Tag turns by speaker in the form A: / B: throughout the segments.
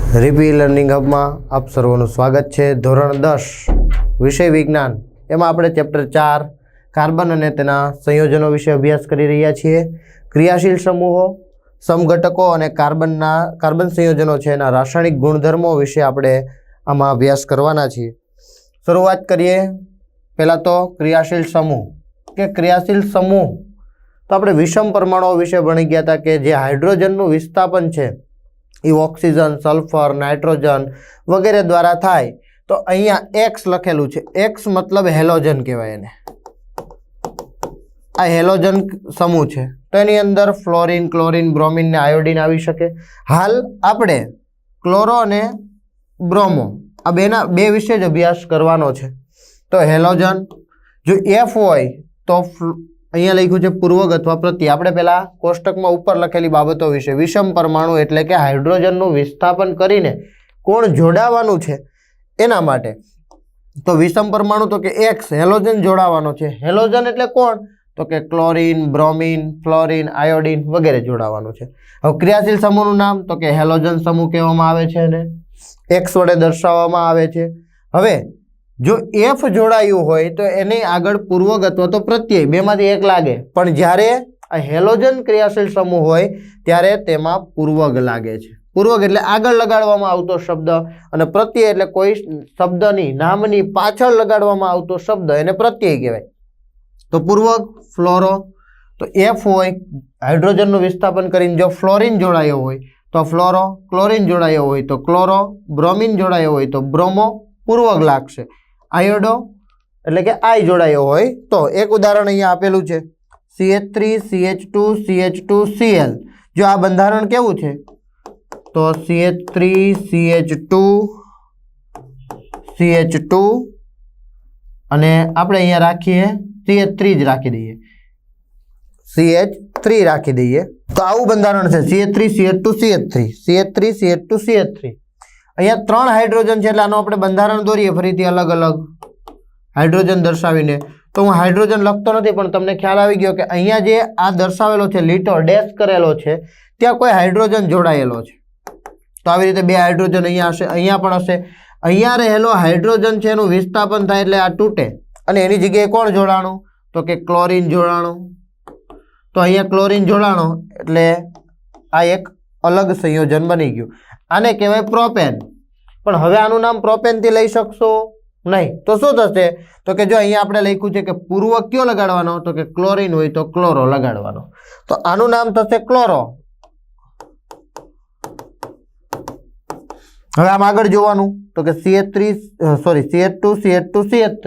A: રીપી learning હબમાં આપ સર્વનું સ્વાગત છે। ધોરણ 10 વિષય વિજ્ઞાન એમાં આપણે ચેપ્ટર 4 કાર્બન અને તેના સંયોજનો વિશે અભ્યાસ કરી રહ્યા છીએ। ક્રિયાશીલ સમૂહો, સમઘટકો અને કાર્બન સંયોજનો છે એના રાસાયણિક ગુણધર્મો વિશે આપણે આમાં અભ્યાસ કરવાના છીએ। શરૂઆત કરીએ પહેલાં તો ક્રિયાશીલ સમૂહ કે ક્રિયાશીલ સમૂહ તો આપણે વિષમ પરમાણુઓ વિશે ભણી ગયા હતા કે જે હાઇડ્રોજનનું વિસ્થાપન છે એ ઓક્સિજન, સલ્ફર, નાઇટ્રોજન વગેરે દ્વારા થાય। તો અહીંયા એક્સ લખેલું છે, એક્સ મતલબ હેલોજન કહેવાય એને। આ હેલોજન સમૂહ છે તો એની અંદર ફ્લોરિન, ક્લોરિન, બ્રોમિન ને આયોડિન આવી શકે। હાલ આપણે ક્લોરો અને બ્રોમો આ બે વિશે જ અભ્યાસ કરવાનો છે। તો હેલોજન જો એફ હોય તો અહીંયા લખ્યું છે પૂર્વક અથવા પ્રત્યય। આપણે પહેલા કોષ્ટકમાં ઉપર લખેલી બાબતો વિશે વિષમ પરમાણુ એટલે કે હાઇડ્રોજનનું વિસ્થાપન કરીને કોણ જોડાવાનું છે એના માટે। તો વિષમ પરમાણુ તો કે એક્સ હેલોજન જોડાવાનો છે। હેલોજન એટલે કોણ તો કે ક્લોરિન, બ્રોમિન, ફ્લોરિન, આયોડિન વગેરે જોડાવાનું છે। હવે ક્રિયાશીલ સમૂહનું નામ તો કે હેલોજન સમૂહ કહેવામાં આવે છે અને એક્સ વડે દર્શાવવામાં આવે છે। હવે જો એફ જોડાયું હોય તો એની આગળ પૂર્વક અથવા તો પ્રત્યય બેમાંથી એક લાગે, પણ જ્યારે આ હેલોજન ક્રિયાશીલ સમૂહ હોય ત્યારે તેમાં પૂર્વક લાગે છે। પૂર્વક એટલે આગળ લગાડવામાં આવતો શબ્દ અને પ્રત્યય એટલે કોઈ શબ્દની નામની પાછળ લગાડવામાં આવતો શબ્દ એને પ્રત્યય કહેવાય। તો પૂર્વક ફ્લોરો તો એફ હોય હાઇડ્રોજનનું વિસ્થાપન કરીને જો ફ્લોરિન જોડાયો હોય તો ફ્લોરો, ક્લોરિન જોડાયો હોય તો ક્લોરો, બ્રોમિન જોડાયો હોય તો બ્રોમો પૂર્વક લાગશે। આયોડો એટલે કે આઈ જોડાયો હોય તો એક ઉદાહરણ અહીંયા આપેલું છે CH3 CH2 CH2 Cl। જો આ બંધારણ કેવું છે તો CH3 CH2 CH2 અને આપણે અહીંયા રાખીએ CH3 જ રાખી દઈએ, CH3 રાખી દઈએ તો આવું બંધારણ છે CH3 CH2 CH3 CH3 CH2 CH3। અહીંયા 3 હાઇડ્રોજન છે એટલે આનું આપણે બંધારણ દોરીએ ફરીથી અલગ અલગ હાઇડ્રોજન દર્શાવીને। તો હું હાઇડ્રોજન લખતો નથી પણ તમને ખ્યાલ આવી ગયો કે અહીંયા જે આ દર્શાવેલો છે લીટો ડેશ કરેલો છે ત્યાં કોઈ હાઇડ્રોજન જોડાયેલો છે। તો આવી રીતે 2 હાઇડ્રોજન અહીંયા હશે, અહીંયા પણ હશે। અહીંયા રહેલો હાઇડ્રોજન છે એનું વિસ્થાપન થાય એટલે આ તૂટે અને એની જગ્યાએ કોણ જોડાણું તો કે ક્લોરિન જોડાણું। તો અહીંયા ક્લોરિન જોડાણો એટલે આ એક અલગ સંયોજન બની ગયું। આને કહેવાય પ્રોપેન। પણ હવે આનું નામ પ્રોપેનથી લઈ શકશો નહીં તો શું થશે તો કે જો અહીંયા આપણે લખ્યું છે કે પૂર્વક કયો લગાડવાનો તો કે ક્લોરિન હોય તો ક્લોરો લગાડવાનો, તો આનું નામ થશે ક્લોરો। હવે આમ આગળ જોવાનું તો કે CH2 CH2 CH3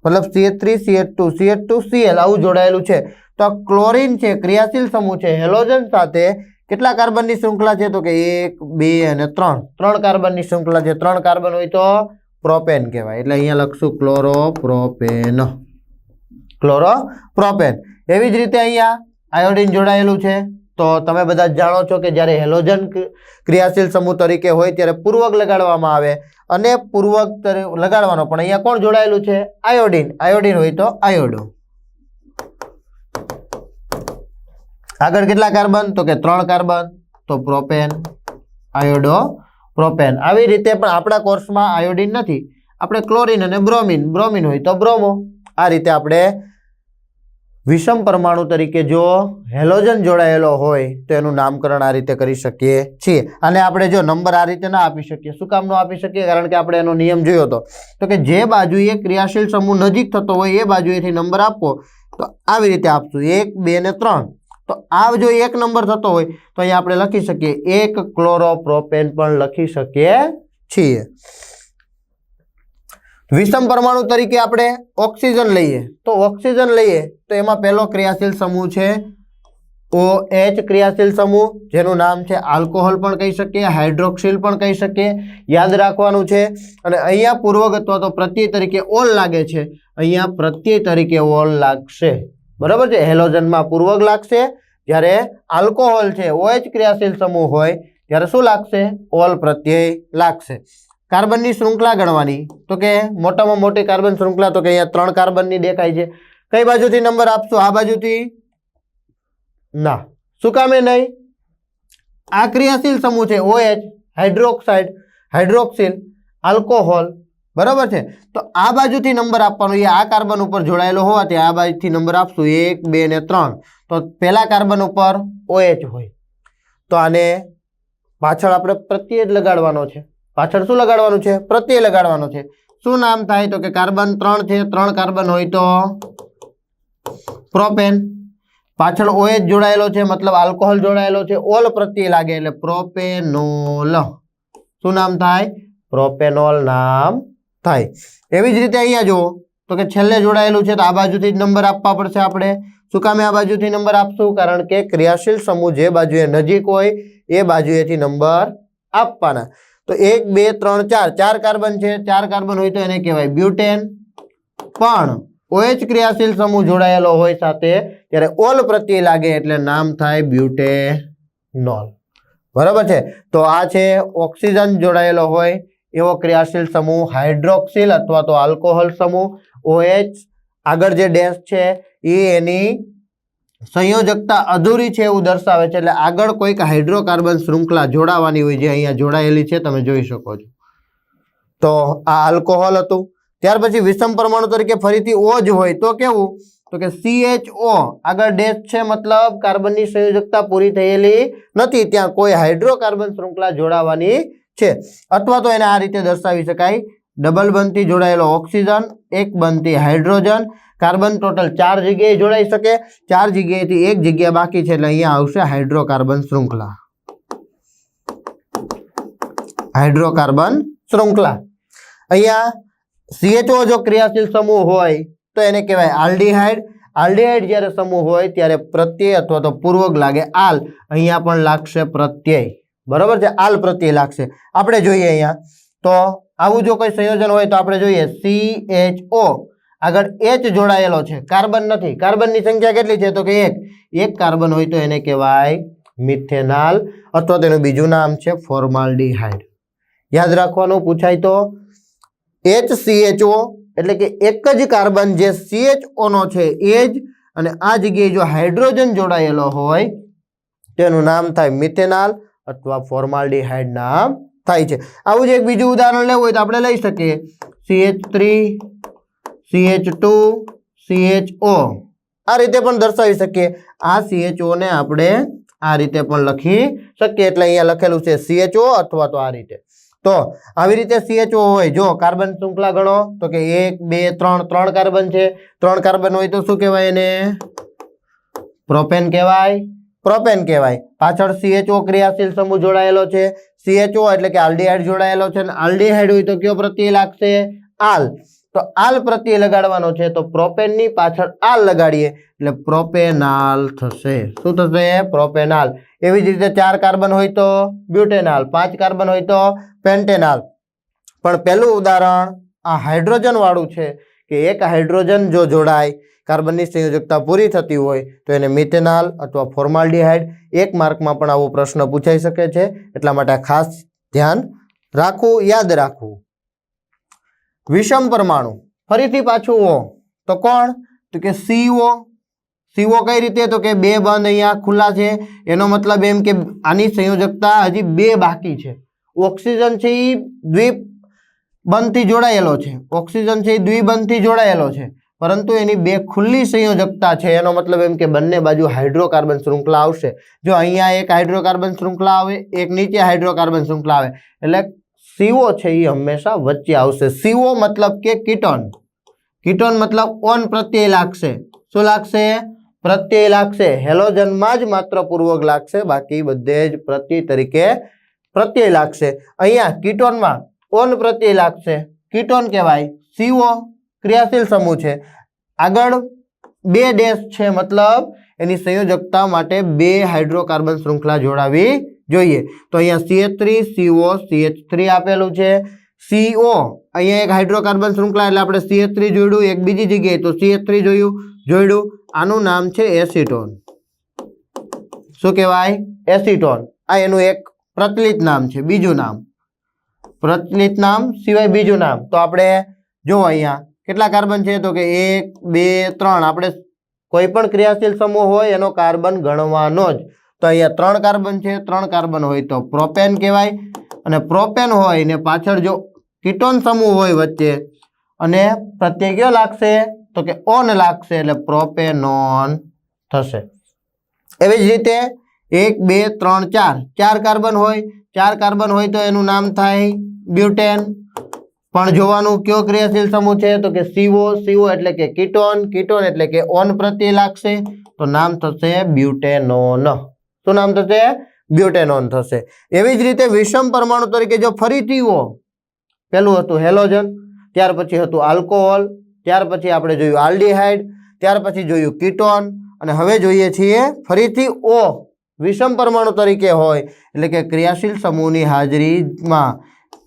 A: મતલબ CH3 CH2 CH2 Cl આવું જોડાયેલું છે। તો આ ક્લોરિન છે ક્રિયાશીલ સમૂહ છે હેલોજન સાથે કેટલા કાર્બનની શૃંખલા છે તો કે 1 2 અને 3 કાર્બનની શૃંખલા છે। 3 કાર્બન હોય તો પ્રોપેન કહેવાય એટલે અહીંયા લખશું ક્લોરોપ્રોપેન। એવી જ રીતે અહીંયા આયોડિન જોડાયેલું છે। તો તમે બધા જાણો છો કે જ્યારે હેલોજન ક્રિયાશીલ સમૂહ તરીકે હોય ત્યારે પૂર્વક લગાડવામાં આવે અને પૂર્વક લગાડવાનો, પણ અહીંયા કોણ જોડાયેલું છે આયોડિન, આયોડિન હોય તો આયોડો। આગળ કેટલા કાર્બન તો કે 3 કાર્બન તો પ્રોપેન, આયોડો, પ્રોપેન। આવી રીતે પણ આપણા કોર્સમાં આયોડિન નથી, આપણે ક્લોરિન અને બ્રોમિન, બ્રોમિન હોય તો બ્રોમો। આ રીતે આપણે વિષમ પરમાણુ તરીકે જો હેલોજન જોડાયેલો હોય તો એનું નામકરણ આ રીતે કરી શકીએ છીએ। અને આપણે જો નંબર આ રીતે ના આપી શકીએ, શું કામ ન આપી શકીએ કારણ કે આપણે એનો નિયમ જોયો હતો તો કે જે બાજુએ ક્રિયાશીલ સમૂહ નજીક થતો હોય એ બાજુએથી નંબર આપવો તો આવી રીતે આપશું 1 2 ને 3। તો આ જો 1 નંબર થતો હોય તો અહીંયા આપણે લખી શકીએ 1 ક્લોરોપ્રોપેન પણ લખી શકીએ છીએ। વિષમ પરમાણુ તરીકે આપણે ઓક્સિજન લઈએ તો એમાં પહેલો ક્રિયાશીલ સમૂહ છે OH ક્રિયાશીલ સમૂહ, જેનું નામ છે આલ્કોહોલ પણ કહી શકીએ, હાઇડ્રોક્સિલ પણ કહી શકીએ, યાદ રાખવાનું છે। અને અહીંયા પૂર્વક અથવા તો પ્રત્યય તરીકે ઓલ લાગે છે, અહીંયા પ્રત્યય તરીકે ઓલ લાગશે, બરાબર છે। હેલોજનમાં પૂર્વક લાગશે, જ્યારે આલ્કોહોલ છે OH ક્રિયાશીલ સમૂહ હોય ત્યારે શું લાગશે ઓલ પ્રત્યય લાગશે। કાર્બનની શૃંખલા ગણવાની તો કે મોટામાં મોટી કાર્બન શૃંખલા તો કે અહીંયા 3 કાર્બનની દેખાય છે। કઈ બાજુથી નંબર આપશું આ બાજુથી ના, શું કામે નહીં? આ ક્રિયાશીલ સમૂહ છે OH હાઇડ્રોક્સાઇડ, હાઇડ્રોક્સિલ, આલ્કોહોલ, બરાબર છે. તો આ બાજુથી નંબર આપવાનો, એ આ કાર્બન ઉપર જોડાયેલો હોવાથી આ બાજુથી નંબર આપશું 1 2 ને 3. તો પહેલા કાર્બન ઉપર OH હોય તો આને પાછળ આપણે પ્રત્યય જ લગાડવાનો છે. પાછળ શું લગાડવાનું છે? પ્રત્યય લગાડવાનો છે. શું નામ થાય? તો કે કાર્બન 3 છે, 3 કાર્બન હોય તો પ્રોપેન. પાછળ OH જોડાયેલો છે મતલબ આલ્કોહોલ જોડાયેલો છે, ઓલ પ્રત્યય લાગે એટલે પ્રોપેનોલ. શું નામ થાય? પ્રોપેનોલ નામ થાય. એવી જ રીતે અહીંયા જુઓ તો કે છેલ્લે જોડાયેલું છે તો આ બાજુથી જ નંબર આપવા પડશે આપણે. શું કામે આ બાજુથી નંબર આપશું? કારણ કે ક્રિયાશીલ સમૂહ જે બાજુએ નજીક હોય એ બાજુએથી નંબર આપવાના. તો 1 2 3 4 4 કાર્બન છે, 4 કાર્બન હોય તો એને કહેવાય બ્યુટેન. પણ OH ક્રિયાશીલ સમૂહ જોડાયેલો હોય સાથે ત્યારે ઓલ પ્રત્યય લાગે એટલે નામ થાય બ્યુટેનોલ. બરાબર છે. તો આ છે ઓક્સિજન જોડાયેલો હોય એવો ક્રિયાશીલ સમૂહ, હાઇડ્રોક્સિલ અથવા તો આલ્કોહોલ સમૂહ. OH આગળ જે ડેશ છે એ એની સંયોજકતા અધૂરી છે એવું દર્શાવે છે, એટલે આગળ કોઈક હાઇડ્રોકાર્બન શૃંખલા જોડાવાની હોય જે અહીંયા જોડાયેલી છે, તમે જોઈ શકો છો. તો આ આલ્કોહોલ હતું. ત્યાર પછી વિષમ પરમાણુ તરીકે ફરીથી O જ હોય તો કેવું? તો કે CHO આગળ ડેશ છે મતલબ કાર્બનની સંયોજકતા પૂરી થયેલી નથી, ત્યાં કોઈ હાઇડ્રોકાર્બન શૃંખલા જોડાવાની છે. અથવા તો એને આ રીતે દર્શાવી શકાય, ડબલ બંધથી જોડાયેલો ઓક્સિજન, એક બંધથી હાઇડ્રોજન, કાર્બન ટોટલ 4 જગ્યાએ જોડાઈ શકે, 4 જગ્યાએથી એક જગ્યા બાકી છે એટલે અહીંયા આવશે હાઇડ્રોકાર્બન શૃંખલા. હાઇડ્રોકાર્બન શૃંખલા. અહીંયા CHO જો ક્રિયાશીલ સમૂહ હોય તો એને કહેવાય આલ્ડીહાઇડ. આલ્ડીહાઇડ જ્યારે સમૂહ હોય ત્યારે પ્રત્યય અથવા તો પૂર્વક લાગે આલ. અહીંયા પણ લાગશે પ્રત્યય. બરોબર છે, આલ પ્રત્યય લાગશે. આપણે જોઈએ અહીંયા તો આવું જો કોઈ સંયોજન હોય તો આપણે જોઈએ CHO આગળ H જોડાયેલો છે, કાર્બન નથી. કાર્બનની સંખ્યા કેટલી છે? તો કે 1. એક કાર્બન હોય તો એને કહેવાય મિથેનાલ અથવા તેનું બીજું નામ છે ફોર્માલ્ડીહાઇડ. યાદ રાખવાનું પૂછાય તો HCHO એટલે કે એક જ કાર્બન જે CHO નો છે એ જ, અને આ જગ્યાએ જો હાઇડ્રોજન જોડાયેલો હોય તેનું નામ થાય મિથેનાલ અથવા ફોર્માલ્ડીહાઇડ નામ થાય છે. આવું જ એક બીજું ઉદાહરણ લેવું હોય તો આપણે લઈ શકીએ CH3 CH2 CHO. આ રીતે પણ દર્શાવી શકીએ. આ CHO ને આપણે આ રીતે પણ લખી શકીએ, એટલે અહીંયા લખેલું છે CHO અથવા તો આ રીતે. તો આવી રીતે CHO હોય, જો કાર્બન શૃંખલા ગણો તો કે 1 2 3 3 કાર્બન છે, 3 કાર્બન હોય તો શું કહેવાય એને? પ્રોપેન કહેવાય. પ્રોપેન કહેવાય. પાછળ CHO ક્રિયાશીલ સમૂહ જોડાયેલો છે, CHO એટલે કે આલ્ડીહાઇડ જોડાયેલો છે, અને આલ્ડીહાઇડ હોય તો કયો પ્રત્યય લાગશે? આલ. તો આલ પ્રત્યય લગાડવાનો છે તો પ્રોપેનની પાછળ આલ લગાડીએ એટલે પ્રોપેનાલ થશે. શું થશે? પ્રોપેનાલ. એવી જ રીતે 4 કાર્બન હોય તો બ્યુટેનાલ, 5 કાર્બન હોય તો પેન્ટેનાલ. પણ પહેલું ઉદાહરણ આ હાઇડ્રોજન વાળું છે કે એક હાઇડ્રોજન જો જોડાય, કાર્બનની સંયોજકતા પૂરી થતી હોય તો એને મિથેનાલ અથવા ફોર્માલ્ડીહાઇડ. 1 માર્કમાં પણ આવો પ્રશ્ન પૂછાઈ શકે છે, એટલા માટે ખાસ ધ્યાન રાખવું, યાદ રાખવું. વિષમ પરમાણુ ફરીથી પાછું O તો કોણ? તો કે CO. CO કઈ રીતે? તો કે 2 બંધ અહીંયા ખુલ્લા છે, એનો મતલબ એમ કે આની સંયોજકતા હજી 2 બાકી છે. ઓક્સિજન છે એ દ્વિબંધથી જોડાયેલો છે, ઓક્સિજન છે એ દ્વિબંધથી જોડાયેલો છે, પરંતુ એની 2 ખુલ્લી સંયોજકતા છે. એનો મતલબ એમ કે બંને બાજુ હાઇડ્રોકાર્બન શૃંખલા આવશે. જો અહીંયા એક હાઇડ્રોકાર્બન શૃંખલા આવે, એક નીચે હાઇડ્રોકાર્બન શૃંખલા આવે, એટલે CO છે એ હંમેશા વચ્ચે આવશે. CO મતલબ કે કીટોન. કીટોન મતલબ ઓન પ્રત્યય લાગશે. શું લાગશે? પ્રત્યય લાગશે. હેલોજનમાં જ માત્ર પૂર્વક લાગશે, બાકી બધે જ પ્રત્યય તરીકે પ્રત્યય લાગશે. અહીંયા કીટોનમાં ઓન પ્રત્યય લાગશે, કીટોન કહેવાય. CO ક્રિયાશીલ સમૂહ છે, આગળ 2 ડેશ છે મતલબ એની સંયોજકતા માટે 2 હાઇડ્રોકાર્બન શૃંખલા જોડાવી જોઈએ. તો અહીંયા CH3 CO CH3 આપેલું છે. CO અહીંયા એક હાઇડ્રોકાર્બન શૃંખલા એટલે આપણે CH3 જોડ્યું, એક બીજી જગ્યાએ તો CH3 જોડ્યું. આનું નામ છે એસિટોન. શું કહેવાય? એસિટોન. આ એનું એક પ્રચલિત નામ છે, બીજું નામ. પ્રચલિત નામ સિવાય બીજું નામ તો આપણે જો અહીંયા કેટલા કાર્બન છે? તો કે 1 2 3. આપણે કોઈ પણ ક્રિયાશીલ સમૂહ હોય એનો કાર્બન ગણવાનો જ. તો અહીંયા 3 કાર્બન છે, 3 કાર્બન હોય તો પ્રોપેન કહેવાય. અને પ્રોપેન હોય ને પાછળ જો કીટોન સમૂહ હોય વચ્ચે અને પ્રત્યય કયો લાગશે તો કે ઓન લાગશે એટલે પ્રોપેનોન થશે। એવી જ રીતે 1 2 3 4 4 કાર્બન હોય તો એનું નામ થાય બ્યુટેન। પણ જોવાનું કયો ક્રિયાશીલ સમૂહ છે તો કે CO એટલે કે કીટોન એટલે કે ઓન પ્રત્યય લાગશે તો નામ થશે બ્યુટેનોન। શું નામ થશે બ્યુટેનોન થશે। એવી જ રીતે વિષમ પરમાણુ તરીકે જો ફરીથી પેલું હતું હેલોજન, ત્યાર પછી હતું આલ્કોહોલ, ત્યાર પછી આપણે જોયું આલ્ડીહાઇડ, ત્યાર પછી જોયું કીટોન અને હવે જોઈએ છીએ ફરીથી O વિષમ પરમાણુ તરીકે હોય એટલે કે ક્રિયાશીલ સમૂહની હાજરીમાં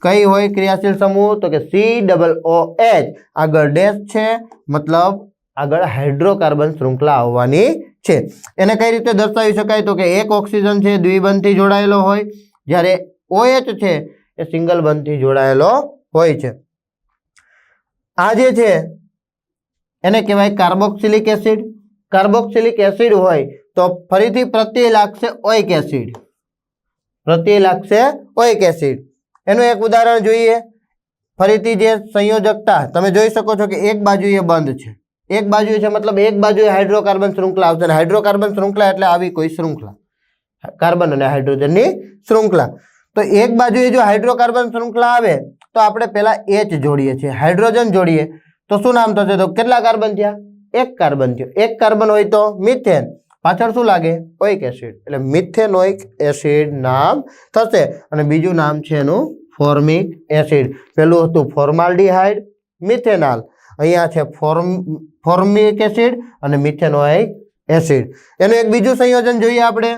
A: કઈ હોય ક્રિયાશીલ સમૂહ તો કે COOH આગળ ડેશ છે મતલબ આગળ હાઇડ્રોકાર્બન શૃંખલા આવવાની છે। એને કઈ રીતે દર્શાવી શકાય તો કે એક ઓક્સિજન છે દ્વિબંધથી જોડાયેલો હોય, જ્યારે OH છે એ સિંગલ બંધથી જોડાયેલો હોય છે। આ જે છે એને કહેવાય કાર્બોક્સિલિક એસિડ। કાર્બોક્સિલિક એસિડ હોય તો ફરીથી પ્રત્યય લાગશે ઓઇક એસિડ। એનું એક ઉદાહરણ જોઈએ। ફરીથી જે સંયોજકતા તમે જોઈ શકો છો કે એક બાજુએ બંધ છે, એક બાજુ છે મતલબ એક બાજુએ હાઇડ્રોકાર્બન શૃંખલા આવશે અને હાઇડ્રોકાર્બન શૃંખલા એટલે આવી કોઈ શૃંખલા કાર્બન અને હાઇડ્રોજનની શૃંખલા। તો એક બાજુએ જો હાઇડ્રોકાર્બન શૃંખલા આવે તો આપણે પહેલા H જોડીએ છીએ, હાઇડ્રોજન જોડીએ તો શું નામ થશે તો કેટલા કાર્બન થયા એક કાર્બન થયો। એક કાર્બન હોય તો મિથેન, પાછળ શું લાગે ઓઇક એસિડ એટલે મિથેનોઇક એસિડ નામ થશે। અને બીજું નામ છે એનું ફોર્મિક એસિડ। પેલું હતું ફોર્માલ્ડીહાઇડ, મિથેનાલ, અહીંયા છે ફોર્મિક એસિડ અને મિથેનોઇક એસિડ। એનું એક બીજું સંયોજન જોઈએ આપણે।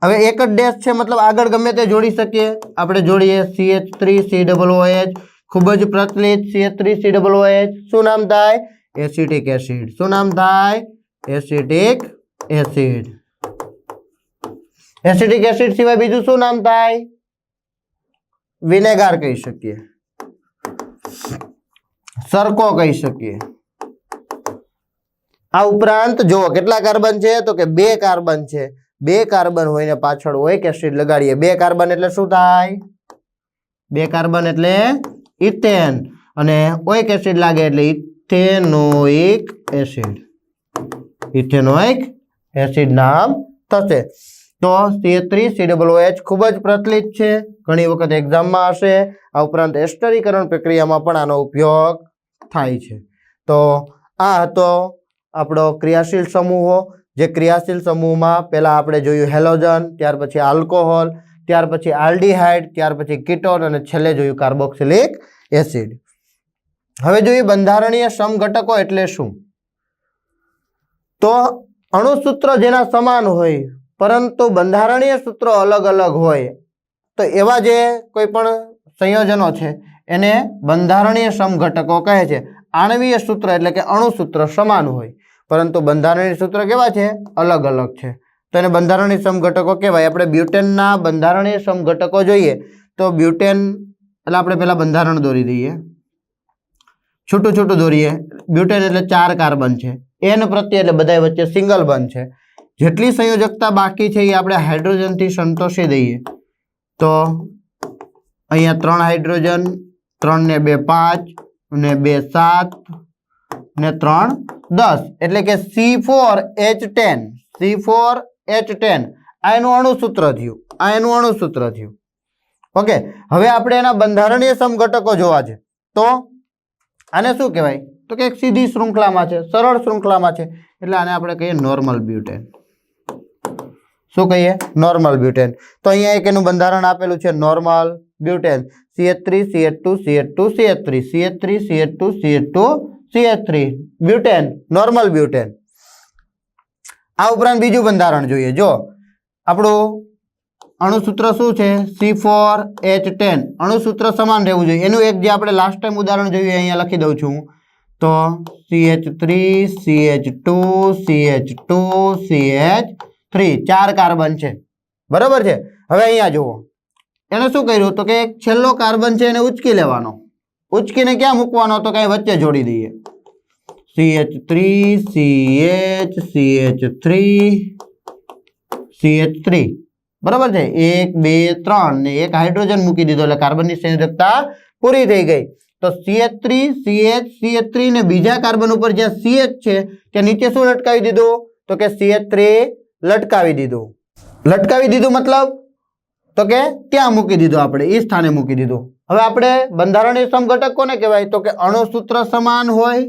A: હવે એક જ ડેશ છે મતલબ આગળ ગમે તે જોડી શકીએ। આપણે જોડીએ CH3COOH, ખૂબ જ પ્રચલિત CH3COOH શું નામ થાય એસિટિક એસિડ। શું નામ થાય એસિટિક એસિડ। એસિટિક એસિડ સિવાય બીજું શું નામ થાય વિનેગાર કહી શકીએ, સરકો કહી શકીએ। આ ઉપરાંત જો કેટલા કાર્બન છે તો કે 2 કાર્બન છે। 2 કાર્બન હોય ને પાછળ ઓઇક એસિડ લગાડીએ, 2 કાર્બન એટલે શું થાય 2 કાર્બન એટલે ઇથેન અને ઓઇક એસિડ લાગે એટલે ઇથેનોઇક એસિડ નામ થશે। તો CH3COOH ખૂબ જ પ્રચલિત છે, ઘણી વખત એક્ઝામમાં હશે। આ ઉપરાંત એસ્ટરીકરણ પ્રક્રિયામાં પણ આનો ઉપયોગ થાય છે। તો આ હતો આપણો ક્રિયાશીલ સમૂહો। જે ક્રિયાશીલ સમૂહમાં પહેલા આપણે જોયું હેલોજન, ત્યાર પછી આલ્કોહોલ, ત્યાર પછી આલ્ડીહાઇડ, ત્યાર પછી કીટોન અને છેલ્લે જોયું કાર્બોક્સિલિક એસિડ। હવે જોઈએ બંધારણીય સમઘટકો એટલે શું। તો અણુસૂત્ર જેના સમાન હોય પરંતુ બંધારણીય સૂત્રો અલગ અલગ હોય તો એવા જે કોઈ પણ સંયોજનો છે એને બંધારણીય સમઘટકો કહે છે। આણ્વીય સૂત્ર એટલે કે અણુસૂત્ર સમાન હોય પરંતુ બંધારણીય સૂત્ર કેવા છે અલગ અલગ છે તો એને બંધારણીય સમઘટકો કહેવાય। આપણે બ્યુટેનના બંધારણીય સમઘટકો જોઈએ તો બ્યુટેન એટલે આપણે પહેલા બંધારણ દોરી દઈએ, છૂટું છૂટું દોરીએ। બ્યુટેન એટલે 4 કાર્બન છે, એન પ્રત્યય એટલે બધા વચ્ચે સિંગલ બંધ છે। જેટલી સંયોજકતા બાકી છે એ આપણે હાઇડ્રોજનથી સંતોષી દઈએ તો અહીંયા 3 હાઇડ્રોજન, 3 ને 2 5 અને 2 7 ને 3 10 એટલે કે C4H10 આ એનું અણુસૂત્ર થયું। ઓકે, હવે આપણે એના બંધારણીય સમઘટકો જોવા છે તો આને શું કહેવાય તો કે એક સીધી શૃંખલામાં છે, સરળ શૃંખલામાં છે એટલે આને આપણે કહીએ નોર્મલ બ્યુટેન। શું કહીએ નોર્મલ બ્યુટેન। તો અહીંયા એક એનું બંધારણ આપેલું છે normal butane CH3CH2CH2CH3 butane, normal butane. આ ઉપરાંત બીજું બંધારણ જોઈએ। જો આપણું અણુસૂત્ર શું છે C4H10, અણુસૂત્ર સમાન રહેવું જોઈએ। એનું એક જે આપણે લાસ્ટ ટાઈમ ઉદાહરણ જોયું અહીંયા લખી દઉં છું તો CH3CH2CH2CH3 4 કાર્બન છે બરાબર છે। હવે અહીંયા જુઓ એને શું કર્યું તો કે એક છેલ્લો કાર્બન છે એને ઉચકી લેવાનો, ઉચકીને ક્યાં મૂકવાનો તો કઈ વચ્ચે જોડી દઈએ CH3 CH3 બરાબર છે 1 2 3 ને એક હાઇડ્રોજન મૂકી દીધો એટલે કાર્બનની સંયોજકતા પૂરી થઈ ગઈ. તો CH3 CH CH3 ને બીજા કાર્બન ઉપર જ્યાં CH છે ત્યાં નીચે શું લટકાવી દીધું તો કે CH3 લટકાવી દીધું. લટકાવી દીધું મતલબ તો કે ત્યાં મૂકી દીધું, આપણે એ સ્થાને મૂકી દીધું. હવે આપણે બંધારણીય સમઘટક કોને કહેવાય તો કે અણુસૂત્ર સમાન હોય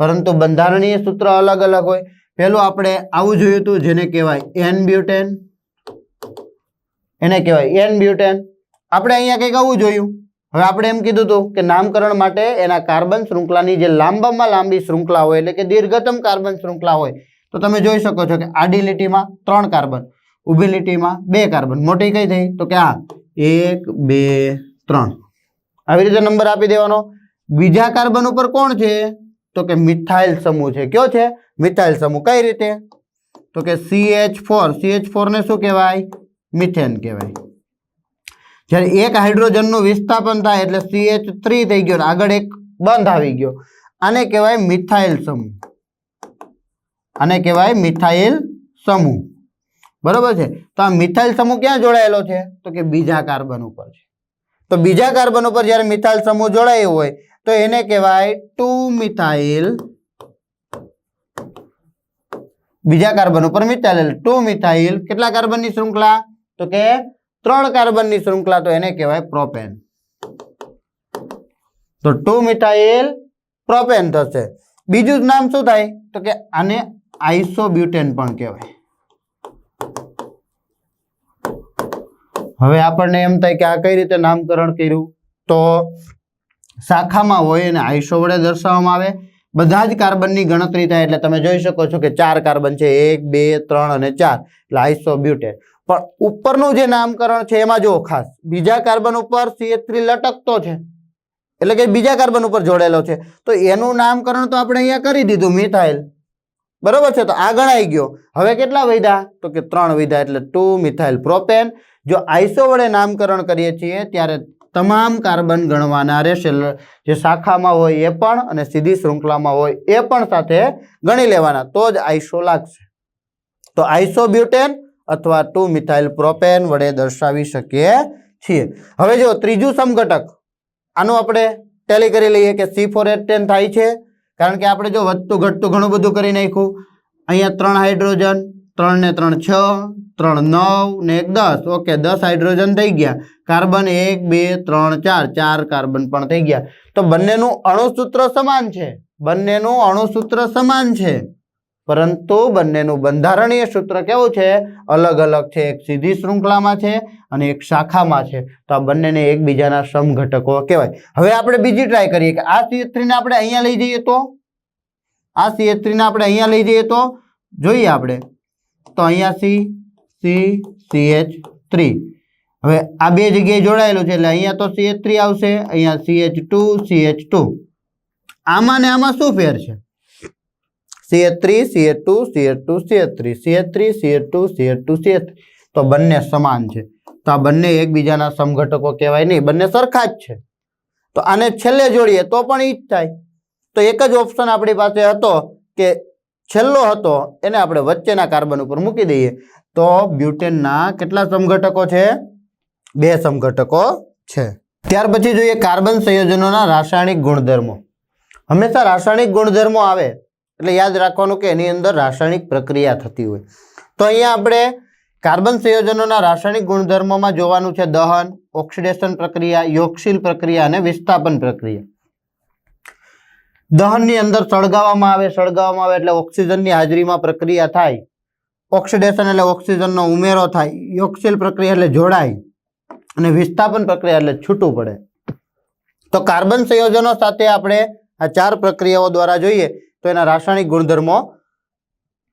A: પરંતુ બંધારણીય સૂત્ર અલગ અલગ હોય. પહેલું આપણે આવું જોયું હતું જેને કહેવાય N બ્યુટેન, એને કહેવાય N બ્યુટેન. આપણે અહીંયા કંઈક આવું જોયું. હવે આપણે એમ કીધું હતું કે નામકરણ માટે એના કાર્બન શૃંખલાની જે લાંબામાં લાંબી શૃંખલા હોય એટલે કે દીર્ઘતમ કાર્બન શૃંખલા હોય તો તમે જોઈ શકો છો કે આડી લીટીમાં 3 કાર્બન, ઊભી લીટીમાં 2 કાર્બન. મોટી કઈ થઈ તો કે આ 1 2 3 આવી રીતે નંબર આપી દેવાનો. બીજા કાર્બન ઉપર કોણ છે તો કે મિથાઇલ સમૂહ છે. કયો છે? મિથાઇલ સમૂહ. કઈ રીતે તો કે CH4 ને શું કહેવાય? મિથેન કહેવાય. જ્યારે એક હાઇડ્રોજનનું વિસ્થાપન થાય એટલે CH3 થઈ ગયો, આગળ એક બંધ આવી ગયો. આને કહેવાય મિથાઇલ સમૂહ. આને કહેવાય મિથાઇલ સમૂહ. બરોબર છે. તો આ મિથાઇલ સમૂહ ક્યાં જોડાયેલો છે તો કે બીજા કાર્બન ઉપર છે. તો બીજા કાર્બન ઉપર જ્યારે મિથાઇલ સમૂહ જોડાયો હોય તો એને કહેવાય 2 મિથાઇલ. બીજા કાર્બન ઉપર મિથાઇલ 2 મિથાઇલ કેટલા કાર્બનની શૃંખલા તો કે 3 કાર્બનની શૃંખલા, તો એને કહેવાય પ્રોપેન. તો 2 મિથાઇલ પ્રોપેન થશે. બીજું નામ શું થાય તો કે આને આઇસોબ્યુટેન પણ કહેવાય. હવે આપણને એમ થાય કે આ કઈ રીતે નામકરણ કર્યું તો શાખામાં હોય અને આઈસો વડે દર્શાવવામાં આવે. બધા જ કાર્બનની ગણતરી થાય એટલે તમે જોઈ શકો છો કે 4 કાર્બન છે, 1 2 3 અને 4 એટલે આઇસોબ્યુટેન. પણ ઉપરનું જે નામકરણ છે એમાં જો ખાસ બીજા કાર્બન ઉપર CH3 લટકતો છે એટલે કે બીજા કાર્બન ઉપર જોડેલો છે તો એનું નામકરણ તો આપણે અહીંયા કરી દીધું મિથાઇલ. બરોબર છે. તો આ ગણાઈ ગયો. હવે કેટલા વધ્યા તો કે 3 વધ્યા એટલે 2 મિથાઇલ પ્રોપેન. જો આઈસો વડે નામકરણ કરીએ છીએ ત્યારે તમામ કાર્બન ગણવાના રહેશે. જે શાખામાં હોય એ પણ અને સીધી શૃંખલામાં હોય એ પણ સાથે ગણી લેવાના તો જ આઈસો લાગશે. તો આઇસોબ્યુટેન અથવા 2 મિથાઇલ પ્રોપેન વડે દર્શાવી શકીએ છીએ. હવે જો ત્રીજું સમઘટક આનું આપણે ટેલી કરી લઈએ કે C4H10 થાય છે કારણ કે આપણે જો વધતું ઘટતું ઘણું બધું કરી નાખ્યું. અહીંયા 3 હાઇડ્રોજન, 3 ને 3 6, 3 9 ને 1 10. ઓકે, 10 હાઇડ્રોજન થઈ ગયા. કાર્બન 1 2 3 4 4 કાર્બન પણ થઈ ગયા. તો બંનેનું અણુસૂત્ર સમાન છે. બંનેનું અણુસૂત્ર સમાન છે પરંતુ બંનેનું બંધારણીય સૂત્ર કેવું છે? અલગ અલગ છે. એક સીધી શૃંખલામાં છે અને એક શાખામાં છે. તો આ બંનેને એકબીજાના સમઘટકો કહેવાય. હવે આપણે બીજી ટ્રાય કરીએ કે આ CH3 ને આપણે અહીંયા લઈ જઈએ તો આ CH3 ને આપણે અહીંયા લઈ જઈએ તો જોઈએ આપણે તો અહીંયા CH3. હવે આ બે જગ્યાએ જોડાયેલું છે એટલે અહીંયા તો CH3 આવશે, અહીંયા CH2. આમાં ને આમાં શું ફેર છે? CH3 CH2 CH2 CH3 CH3 CH2 CH2 CH3. તો બંને સમાન છે. તો આ બંને એકબીજાના સમઘટકો કહેવાય નહીં, બંને સરખા જ છે. તો આને છેલ્લે જોડીએ તો પણ ઈ જ થાય. તો એક જ ઓપ્શન આપણી પાસે હતો કે છેલ્લો હતો એને આપણે વચ્ચેના કાર્બન ઉપર મૂકી દઈએ તો બ્યુટેનના કેટલા સમઘટકો છે? 2 સમઘટકો છે. ત્યાર પછી જોઈએ કાર્બન સંયોજનોના રાસાયણિક ગુણધર્મો. હંમેશા રાસાયણિક ગુણધર્મો આવે એટલે યાદ રાખવાનું કે એની અંદર રાસાયણિક પ્રક્રિયા થતી હોય. તો અહીંયા આપણે કાર્બન સંયોજનોના રાસાયણિક ગુણધર્મોમાં જોવાનું છે દહન, ઓક્સિડેશન પ્રક્રિયા, યોગશીલ પ્રક્રિયા અને વિસ્થાપન પ્રક્રિયા. દહનની અંદર સળગાવવામાં આવે એટલે ઓક્સિજનની હાજરીમાં પ્રક્રિયા થાય. ઓક્સિડેશન એટલે ઓક્સિજનનો ઉમેરો થાય. યોગશીલ પ્રક્રિયા એટલે જોડાય અને વિસ્થાપન પ્રક્રિયા એટલે છૂટું પડે. તો કાર્બન સંયોજનો સાથે આપણે આ 4 પ્રક્રિયાઓ દ્વારા જોઈએ તો એના રાસાયણિક ગુણધર્મો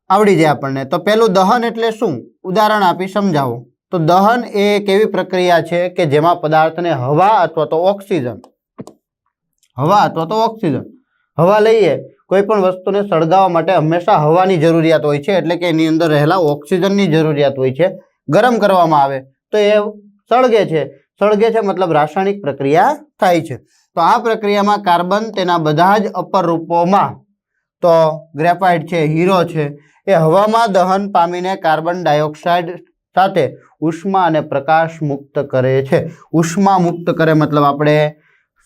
A: આવડી જાય આપણને. તો પહેલું દહન એટલે શું? ઉદાહરણ આપી સમજાવો. તો દહન એ એક એવી પ્રક્રિયા છે કે જેમાં પદાર્થને હવા અથવા તો ઓક્સિજન હવા લઈએ. કોઈ પણ વસ્તુને સળગાવવા માટે હંમેશા હવાની જરૂરિયાત હોય છે એટલે કે એની અંદર રહેલા ઓક્સિજનની જરૂરિયાત હોય છે. ગરમ કરવામાં આવે તો એ સળગે છે મતલબ રાસાયણિક પ્રક્રિયા થાય છે. તો આ પ્રક્રિયામાં કાર્બન તેના બધા જ અપર રૂપોમાં તો ગ્રેફાઇટ છે, હીરો છે એ હવામાં દહન પામીને કાર્બન ડાયોક્સાઇડ સાથે ઉષ્મા અને પ્રકાશ મુક્ત કરે છે। ઉષ્મા મુક્ત કરે મતલબ આપણે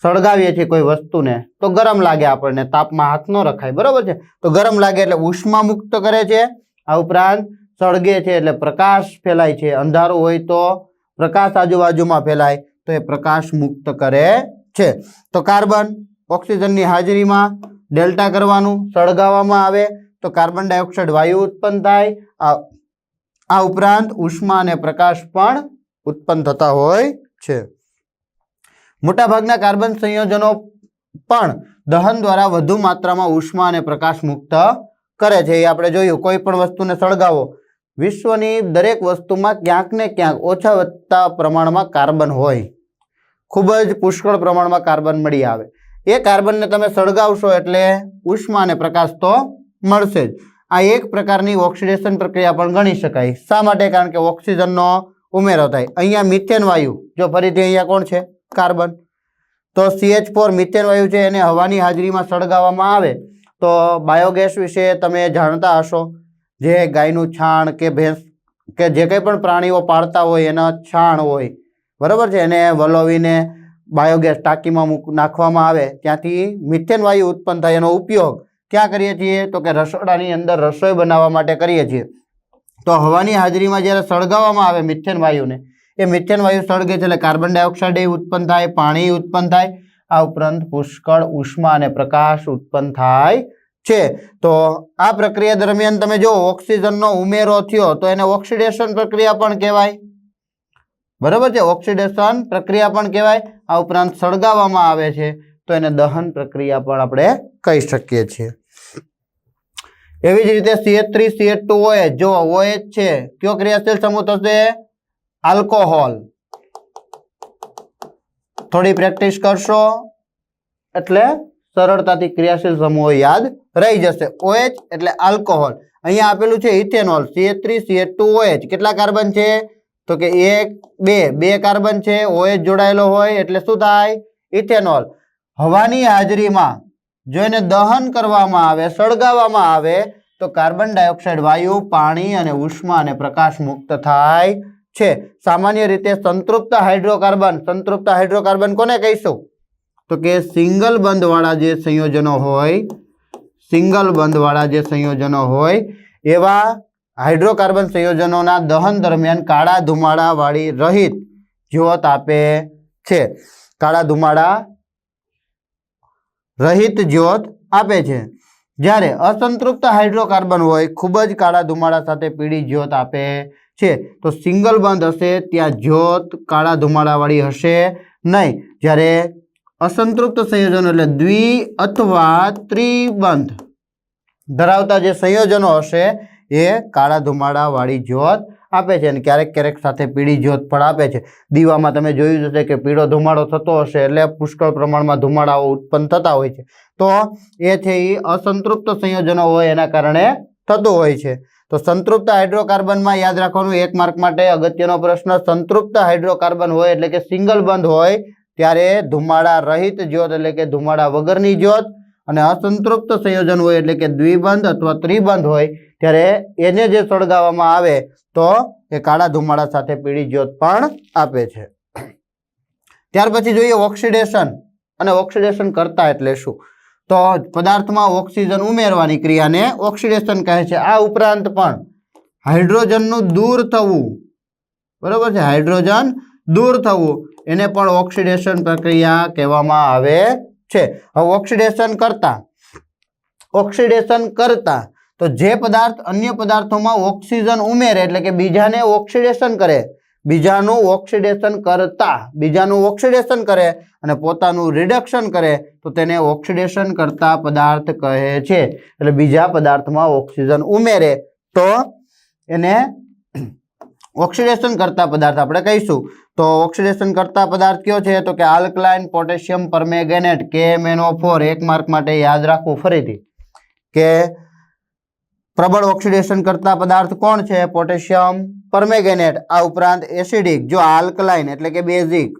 A: સળગાવીએ છીએ કોઈ વસ્તુને તો ગરમ લાગે, આપણને તાપમાં હાથ ન રખાય, બરોબર છે, તો ગરમ લાગે એટલે ઉષ્મા મુક્ત કરે છે। આ ઉપરાંત સળગે છે એટલે પ્રકાશ ફેલાય છે, અંધારું હોય તો પ્રકાશ આજુબાજુમાં ફેલાય તો એ પ્રકાશ મુક્ત કરે છે। તો કાર્બન ઓક્સિજનની હાજરીમાં ડેલ્ટા કરવાનું, સળગાવવામાં આવે તો કાર્બન ડાયોક્સાઇડ વાયુ ઉત્પન્ન થાય। આ ઉપરાંત ઉષ્મા અને પ્રકાશ પણ ઉત્પન્ન થતા હોય છે। મોટાભાગના કાર્બન સંયોજનો પણ દહન દ્વારા વધુ માત્રામાં ઉષ્મા અને પ્રકાશ મુક્ત કરે છે। એ આપણે જોયું, કોઈ પણ વસ્તુને સળગાવો, વિશ્વની દરેક વસ્તુમાં ક્યાંક ને ક્યાંક ઓછા વધતા પ્રમાણમાં કાર્બન હોય, ખૂબ જ પુષ્કળ પ્રમાણમાં કાર્બન મળી આવે। એ કાર્બનને તમે સળગાવશો એટલે ઉષ્મા અને પ્રકાશ તો મળશે જ। આ એક પ્રકારની ઓક્સિડેશન પ્રક્રિયા પણ ગણી શકાય। શા માટે? કારણ કે ઓક્સિજનનો ઉમેરો થાય। અહીંયા મિથેન વાયુ, જો ફરીથી અહીંયા કોણ છે? કાર્બન। તો CH4 મિથેન વાયુ છે, એને હવાની હાજરીમાં સળગાવવામાં આવે તો બાયોગેસ વિશે તમે જાણતા હશો, જે ગાયનું છાણ કે ભેંસ કે જે કંઈ પણ પ્રાણીઓ પાળતા હોય એના છાણ હોય, બરાબર છે, એને વલોવીને બાયોગેસ ટાંકીમાં નાખવામાં આવે, ત્યાંથી મિથેન વાયુ ઉત્પન્ન થાય। એનો ઉપયોગ ક્યાં કરીએ છીએ? તો કે રસોડાની અંદર રસોઈ બનાવવા માટે કરીએ છીએ। તો હવાની હાજરીમાં જ્યારે સળગાવવામાં આવે મિથેન વાયુને, એ મિથેન વાયુ સળગે છે એટલે કાર્બન ડાયોક્સાઇડ ઉત્પન્ન થાય, પાણી ઉત્પન્ન થાય, આ ઉપરાંત પુષ્કળ ઉષ્મા અને પ્રકાશ ઉત્પન્ન થાય છે। તો આ પ્રક્રિયા દરમિયાન તમે જો ઓક્સિજનનો ઉમેરો થયો તો એને ઓક્સિડેશન પ્રક્રિયા પણ કહેવાય, બરાબર છે, ઓક્સિડેશન પ્રક્રિયા પણ કહેવાય। આ ઉપરાંત સળગાવવામાં આવે છે તો એને દહન પ્રક્રિયા પણ આપણે કહી શકીએ છીએ। એવી જ રીતે CH3CH2OH, જો OH છે, કયો ક્રિયાશીલ સમૂહ થશે? આલ્કોહોલ। થોડી પ્રેક્ટિસ કરશો એટલે સરળતાથી ક્રિયાશીલ સમૂહો યાદ રહી જશે। OH એટલે આલ્કોહોલ। અહીંયા આપેલું છે ઇથેનોલ, CH3CH2OH, કેટલા કાર્બન છે? તો કે 1 2 કાર્બન છે, OH જોડાયેલો હોય એટલે શું થાય? ઇથેનોલ। હવાની હાજરીમાં જો એને દહન કરવામાં આવે, સળગાવવામાં આવે તો કાર્બન ડાયોક્સાઇડ વાયુ, પાણી અને ઉષ્મા અને પ્રકાશ મુક્ત થાય છે। સામાન્ય રીતે સંતૃપ્ત હાઇડ્રોકાર્બન કોને કહીશું? તો કે સિંગલ બંધવાળા જે સંયોજનો હોય, એવા હાઇડ્રોકાર્બન સંયોજનોના દહન દરમિયાન કાળા ધુમાડા વાળી રહિત જ્યોત આપે છે। કાળા ધુમાડા રહિત જ્યોત આપે છે। જ્યારે અસંતૃપ્ત હાઇડ્રોકાર્બન હોય, ખૂબ જ કાળા ધુમાડા સાથે પીળી જ્યોત આપે છે। તો સિંગલ બંધ હશે ત્યાં જ્યોત કાળા ધુમાડા વાળી હશે નહીં। જ્યારે અસંતૃપ્ત સંયોજનો એટલે દ્વિ અથવા ત્રિબંધ ધરાવતા જે સંયોજનો હશે એ કાળા ધુમાડા વાળી જ્યોત આપે છે, અને ક્યારેક ક્યારેક સાથે પીળી જ્યોત પણ આપે છે। દીવામાં તમે જોયું હશે કે પીળો ધુમાડો થતો હશે એટલે પુષ્કળ પ્રમાણમાં ધુમાડાઓ ઉત્પન્ન થતા હોય છે। તો એ છે એ અસંતૃપ્ત સંયોજનો હોય એના કારણે થતું હોય છે। તો સંતૃપ્ત હાઇડ્રોકાર્બનમાં યાદ રાખવાનું, 1 માર્ક માટે અગત્યનો પ્રશ્ન, સંતૃપ્ત હાઇડ્રોકાર્બન હોય એટલે કે સિંગલ બંધ હોય ત્યારે ધુમાડા રહિત જ્યોત એટલે કે ધુમાડા વગરની જ્યોત, અને અસંતૃપ્ત સંયોજન હોય એટલે કે દ્વિબંધ અથવા ત્રિબંધ હોય ત્યારે એને જે સળગાવવામાં આવે તો એ કાળા ધુમાડા સાથે પીળી જ્યોત પણ આપે છે। ત્યાર પછી જોઈએ ઓક્સિડેશન, અને ઓક્સિડેશન કરતા એટલે શું? તો પદાર્થમાં ઓક્સિજન ઉમેરવાની ક્રિયાને ઓક્સિડેશન કહે છે। આ ઉપરાંત પણ હાઇડ્રોજનનું દૂર થવું, બરાબર છે, હાઇડ્રોજન દૂર થવું એને પણ ઓક્સિડેશન પ્રક્રિયા કહેવામાં આવે છે। હવે ઓક્સિડેશન કરતા તો જે પદાર્થ અન્ય પદાર્થોમાં ઓક્સિજન ઉમેરે એટલે કે બીજાને ઓક્સિડેશન કરે, બીજાનું ઓક્સિડેશન કરે અને પોતાનું રિડક્શન કરે તો તેને ઓક્સિડેશન કરતા પદાર્થ કહે છે। એટલે બીજા પદાર્થમાં ઓક્સિજન ઉમેરે તો એને ઓક્સિડેશન કરતા પદાર્થ આપણે કહીશું। તો ઓક્સિડેશન કરતા પદાર્થ કયો છે? તો કે alkaline potassium permanganate, KMnO4। 1 mark માટે યાદ રાખવું ફરીથી કે પ્રબળ ઓક્સિડેશન કરતા પદાર્થ કોણ છે? Potassium permanganate. આ ઉપરાંત એસિડિક, જો આલ્કલાઇન એટલે કે બેઝિક,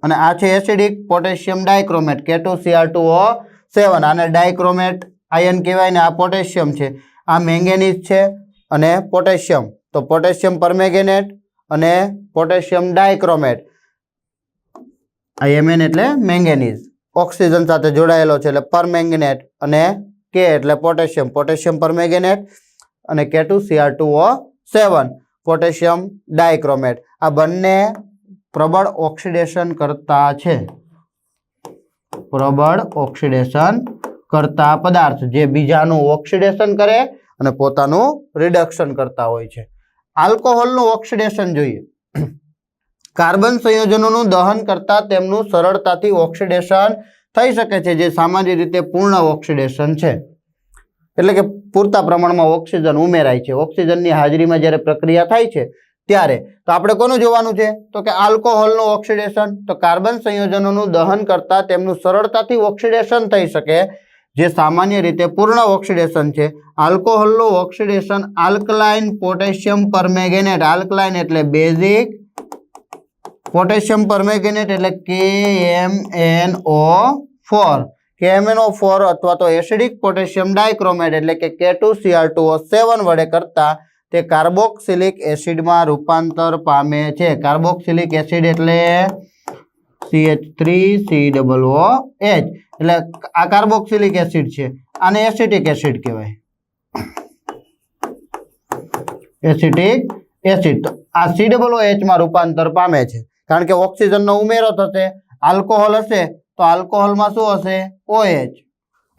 A: અને આ છે એસિડિક, પોટેશિયમ ડાયક્રોમેટ, K2Cr2O7, આને ડાયક્રોમેટ આયન કહેવાય ને આ પોટેશિયમ છે, આ મેંગેનીઝ છે અને પોટેશિયમ, તો પોટેશિયમ પરમેંગેનેટ અને પોટેશિયમ ડાયક્રોમેટ. Mn એટલે મેંગેનીઝ ઓક્સિજન સાથે જોડાયેલો છે એટલે પરમેંગેનેટ અને K એટલે પોટેશિયમ પરમેંગેનેટ અને K2Cr2O7 પોટેશિયમ ડાયક્રોમેટ. આ બંને પ્રબળ ઓક્સિડેશન કરતા છે. પ્રબળ ઓક્સિડેશન કરતા પદાર્થ જે બીજાનું ઓક્સિડેશન કરે અને પોતાનું રિડક્શન કરતા હોય છે. આલ્કોહોલનું ઓક્સિડેશન જોઈએ. કાર્બન સંયોજનોનું દહન કરતા તેમનું સરળતાથી ઓક્સિડેશન થઈ શકે છે, જે સામાન્ય રીતે પૂર્ણ ઓક્સિડેશન છે. એટલે કે પૂરતા પ્રમાણમાં ઓક્સિજન ઉમેરાય છે. ઓક્સિજનની હાજરીમાં જ્યારે પ્રક્રિયા થાય છે ત્યારે તો આપણે કોનું જોવાનું છે તો કે આલ્કોહોલનું ઓક્સિડેશન. તો કાર્બન સંયોજનોનું દહન કરતા તેમનું સરળતાથી ઓક્સિડેશન થઈ શકે, જે સામાન્ય રીતે પૂર્ણ ઓક્સિડેશન છે. આલ્કોહોલનું oxidation alkaline potassium permanganate. Alkaline એટલે બેઝિક, પોટેશિયમ પરમેંગેનેટ એટલે KMnO4. KMnO4 અથવા તો એસિડિક પોટેશિયમ ડાયક્રોમેટ એટલે કે K2Cr2O7 વડે કરતા તે કાર્બોક્સિલિક એસિડમાં રૂપાંતર પામે છે. કાર્બોક્સિલિક એસિડ એટલે CH3COOH એટલે આ કાર્બોક્સિલિક એસિડ છે. આને એસિટિક એસિડ કહેવાય. એસિટિક એસિડ તો આ COOH માં રૂપાંતર પામે છે, કારણ કે ઓક્સિજનનો ઉમેરો થશે. આલ્કોહોલ હશે તો આલ્કોહોલમાં શું હશે? OH.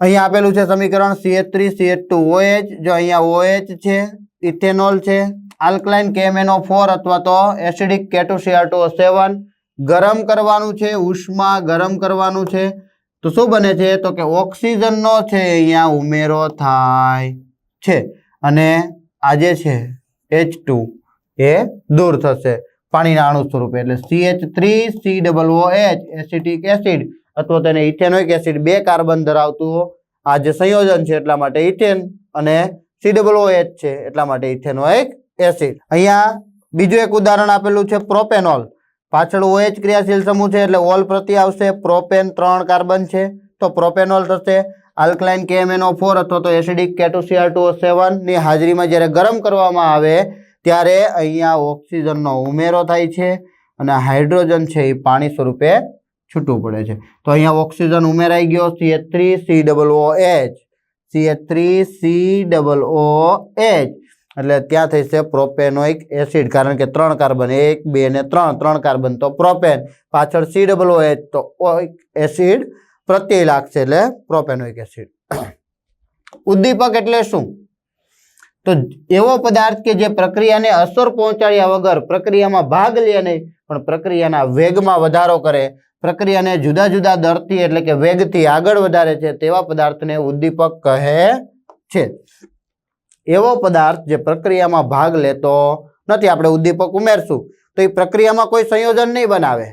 A: અહીંયા આપેલું છે સમીકરણ CH3CH2OH. જો અહીંયા OH છે, ઇથેનોલ છે, આલ્કલાઇન KMnO4 અથવા તો એસિડિક K2Cr2O7 ગરમ કરવાનું છે, ઉષ્મા ગરમ કરવાનું છે, તો શું બને છે તો કે ઓક્સિજનનો છે અહીંયા ઉમેરો થાય છે અને આ જે છે H2 એ દૂર થશે પાણીના અણુ સ્વરૂપે. એટલે CH3COOH એસિટિક એસિડ અથવા તેને ઇથેનોઇક એસિડ, 2 કાર્બન ધરાવતું આ જે સંયોજન છે એટલા માટે ઇથેન અને COOH છે એટલા માટે ઇથેનોઇક એસિડ. અહીંયા બીજું એક ઉદાહરણ આપેલું છે પ્રોપેનોલ. પાછળ OH ક્રિયાશીલ સમૂહ છે એટલે ઓલ પ્રત્યય આવશે. પ્રોપેન 3 કાર્બન છે તો પ્રોપેનોલ થશે. આલ્કલાઇન KMnO4 અથવા તો એસિડિક K2Cr2O7 ની હાજરીમાં જ્યારે ગરમ કરવામાં આવે ત્યારે અહીંયા ઓક્સિજનનો ઉમેરો થાય છે અને હાઇડ્રોજન છે એ પાણી સ્વરૂપે છૂટું પડે છે. તો અહીંયા ઓક્સિજન ઉમેરાઈ ગયો, CH3COOH. CH3COOH એટલે ત્યાં થશે પ્રોપેનોઇક એસિડ, કારણ કે 3 કાર્બન, 1 2 અને 3 કાર્બન તો પ્રોપેન, પાછળ COOH તો એસિડ પ્રત્યય લાગશે એટલે પ્રોપેનોઇક એસિડ. ઉદ્દીપક એટલે શું? તો એવો પદાર્થ કે જે પ્રક્રિયાને અસર પહોંચાડ્યા વગર પ્રક્રિયામાં ભાગ લે નહીં પણ પ્રક્રિયાના વેગમાં વધારો કરે, પ્રક્રિયાને જુદા જુદા દરથી એટલે કે વેગથી આગળ વધારે છે તેવા પદાર્થને ઉદ્દીપક કહે છે. એવો પદાર્થ જે પ્રક્રિયામાં ભાગ લેતો નથી, આપણે ઉદ્દીપક ઉમેરશું તો એ પ્રક્રિયામાં કોઈ સંયોજન નહીં બનાવે,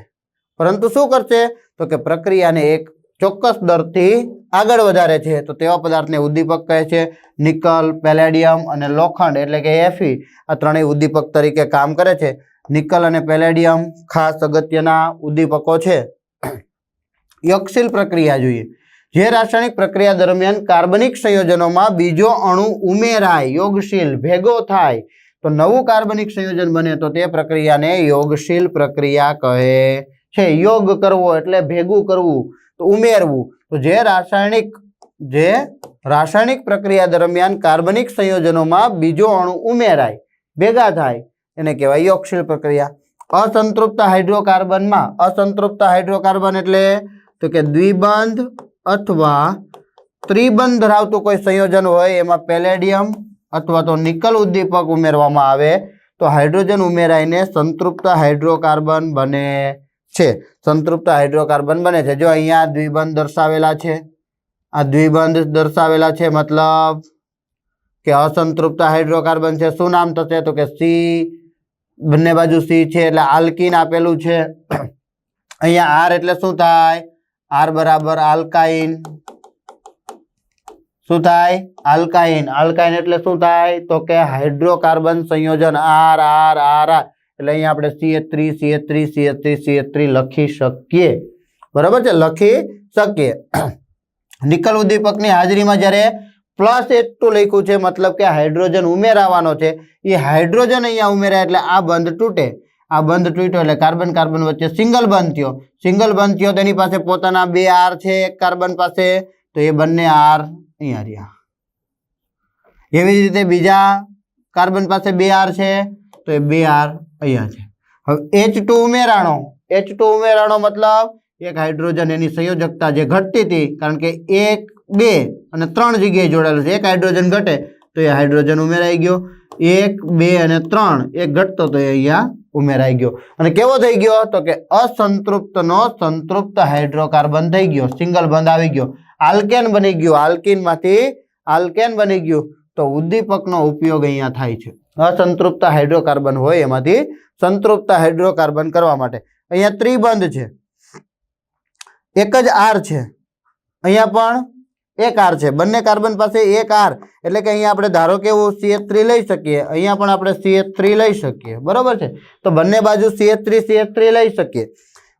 A: પરંતુ શું કરશે તો કે પ્રક્રિયાને એક ચોક્કસ દરથી આગળ વધારે છે, તો તેવા પદાર્થને ઉદ્દીપક કહે છે. નિકલ, પેલેડિયમ અને લોખંડ એટલે કે Fe આ ત્રણેય ઉદ્દીપક તરીકે કામ કરે છે. નિકલ અને પેલેડિયમ ખાસ અગત્યના ઉદ્દીપકો છે. યોગશીલ પ્રક્રિયા જોઈએ. જે રાસાયણિક પ્રક્રિયા દરમિયાન કાર્બનિક સંયોજનોમાં બીજો અણુ ઉમેરાય, યોગશીલ ભેગો થાય તો નવું કાર્બનિક સંયોજન બને તો તે પ્રક્રિયાને યોગશીલ પ્રક્રિયા કહે છે. યોગ કરવો એટલે ભેગું કરવું, તો ઉમેરવું. તો જે રાસાયણિક પ્રક્રિયા દરમિયાન કાર્બનિક સંયોજનોમાં બીજો અણુ ઉમેરાય, ભેગા થાય એને કહેવાય યોગશીલ પ્રક્રિયા. અસંતૃપ્ત હાઇડ્રોકાર્બન એટલે તો કે દ્વિબંધ અથવા ત્રિબંધ ધરાવતું કોઈ સંયોજન હોય, એમાં પેલેડિયમ અથવા તો નિકલ ઉદ્દીપક ઉમેરવામાં આવે તો હાઇડ્રોજન ઉમેરાઈને સંતૃપ્ત હાઇડ્રોકાર્બન બને છે. સંતૃપ્ત હાઇડ્રોકાર્બન બને છે. જો અહીંયા દ્વિબંધ દર્શાવેલા છે, આ દ્વિબંધ દર્શાવેલા છે, મતલબ કે અસંતૃપ્ત હાઇડ્રોકાર્બન છે. શું નામ થશે તો કે સી, બંને બાજુ સી છે એટલે આલ્કીન આપેલું છે. અહીંયા આર એટલે શું થાય? આર બરાબર આલ્કાઇન. શું થાય? આલ્કાઇન. આલ્કાઇન એટલે શું થાય તો કે હાઇડ્રોકાર્બન સંયોજન આર આર આર આર. એટલે અહીંયા આપણે CH3 લખી શકીએ. બરાબર છે, લખી શકીએ. નિકલ ઉદ્દીપકની હાજરીમાં જ્યારે +H2 લખ્યું છે, મતલબ કે હાઇડ્રોજન ઉમેરાવાનો છે. એ હાઇડ્રોજન અહીંયા ઉમેરાય એટલે આ બંધ તૂટે. આ બંધ તૂટ્યો એટલે કાર્બન કાર્બન વચ્ચે સિંગલ બંધ થયો. સિંગલ બંધ થયો તેની પાસે પોતાના 2 R છે એક કાર્બન પાસે, તો એ બંને R અહીંયા રહ્યા. એવી જ રીતે બીજા કાર્બન પાસે 2 R છે, તો એ 2 R અહીંયા છે. હવે H2 ઉમેરાણો. H2 ઉમેરાણો મતલબ એક હાઇડ્રોજન એની સંયોજકતા જે ઘટતી હતી, કારણ કે 1, 2 અને 3 જગ્યાએ જોડાયેલું છે. એક હાઇડ્રોજન ઘટે તો એ હાઇડ્રોજન ઉમેરાઈ ગયો. 1, 2 અને 3 એક ઘટતો તો એ અહીંયા ઉમેરાઈ ગયો. અને કેવો થઈ ગયો? તો કે અસંતૃપ્તનો સંતૃપ્ત હાઇડ્રોકાર્બન થઈ ગયો. સિંગલ બંધ આવી ગયો. આલ્કેન બની ગયું. આલ્કીનમાંથી આલ્કેન બની ગયું. તો ઉદ્દીપકનો ઉપયોગ અહીંયા થાય છે. અસંતૃપ્ત હાઇડ્રોકાર્બન હોય એમાંથી સંતૃપ્ત હાઇડ્રોકાર્બન કરવા માટે. અહીંયા ત્રિબંધ છે, એક જ R છે. અહીંયા પણ એક R છે. બંને કાર્બન પાસે એક R, એટલે કે અહીંયા આપણે ધારો કે એવું CH3 લઈ શકીએ. અહીંયા પણ આપણે CH3 લઈ શકીએ. બરોબર છે? તો બંને બાજુ CH3 લઈ શકીએ.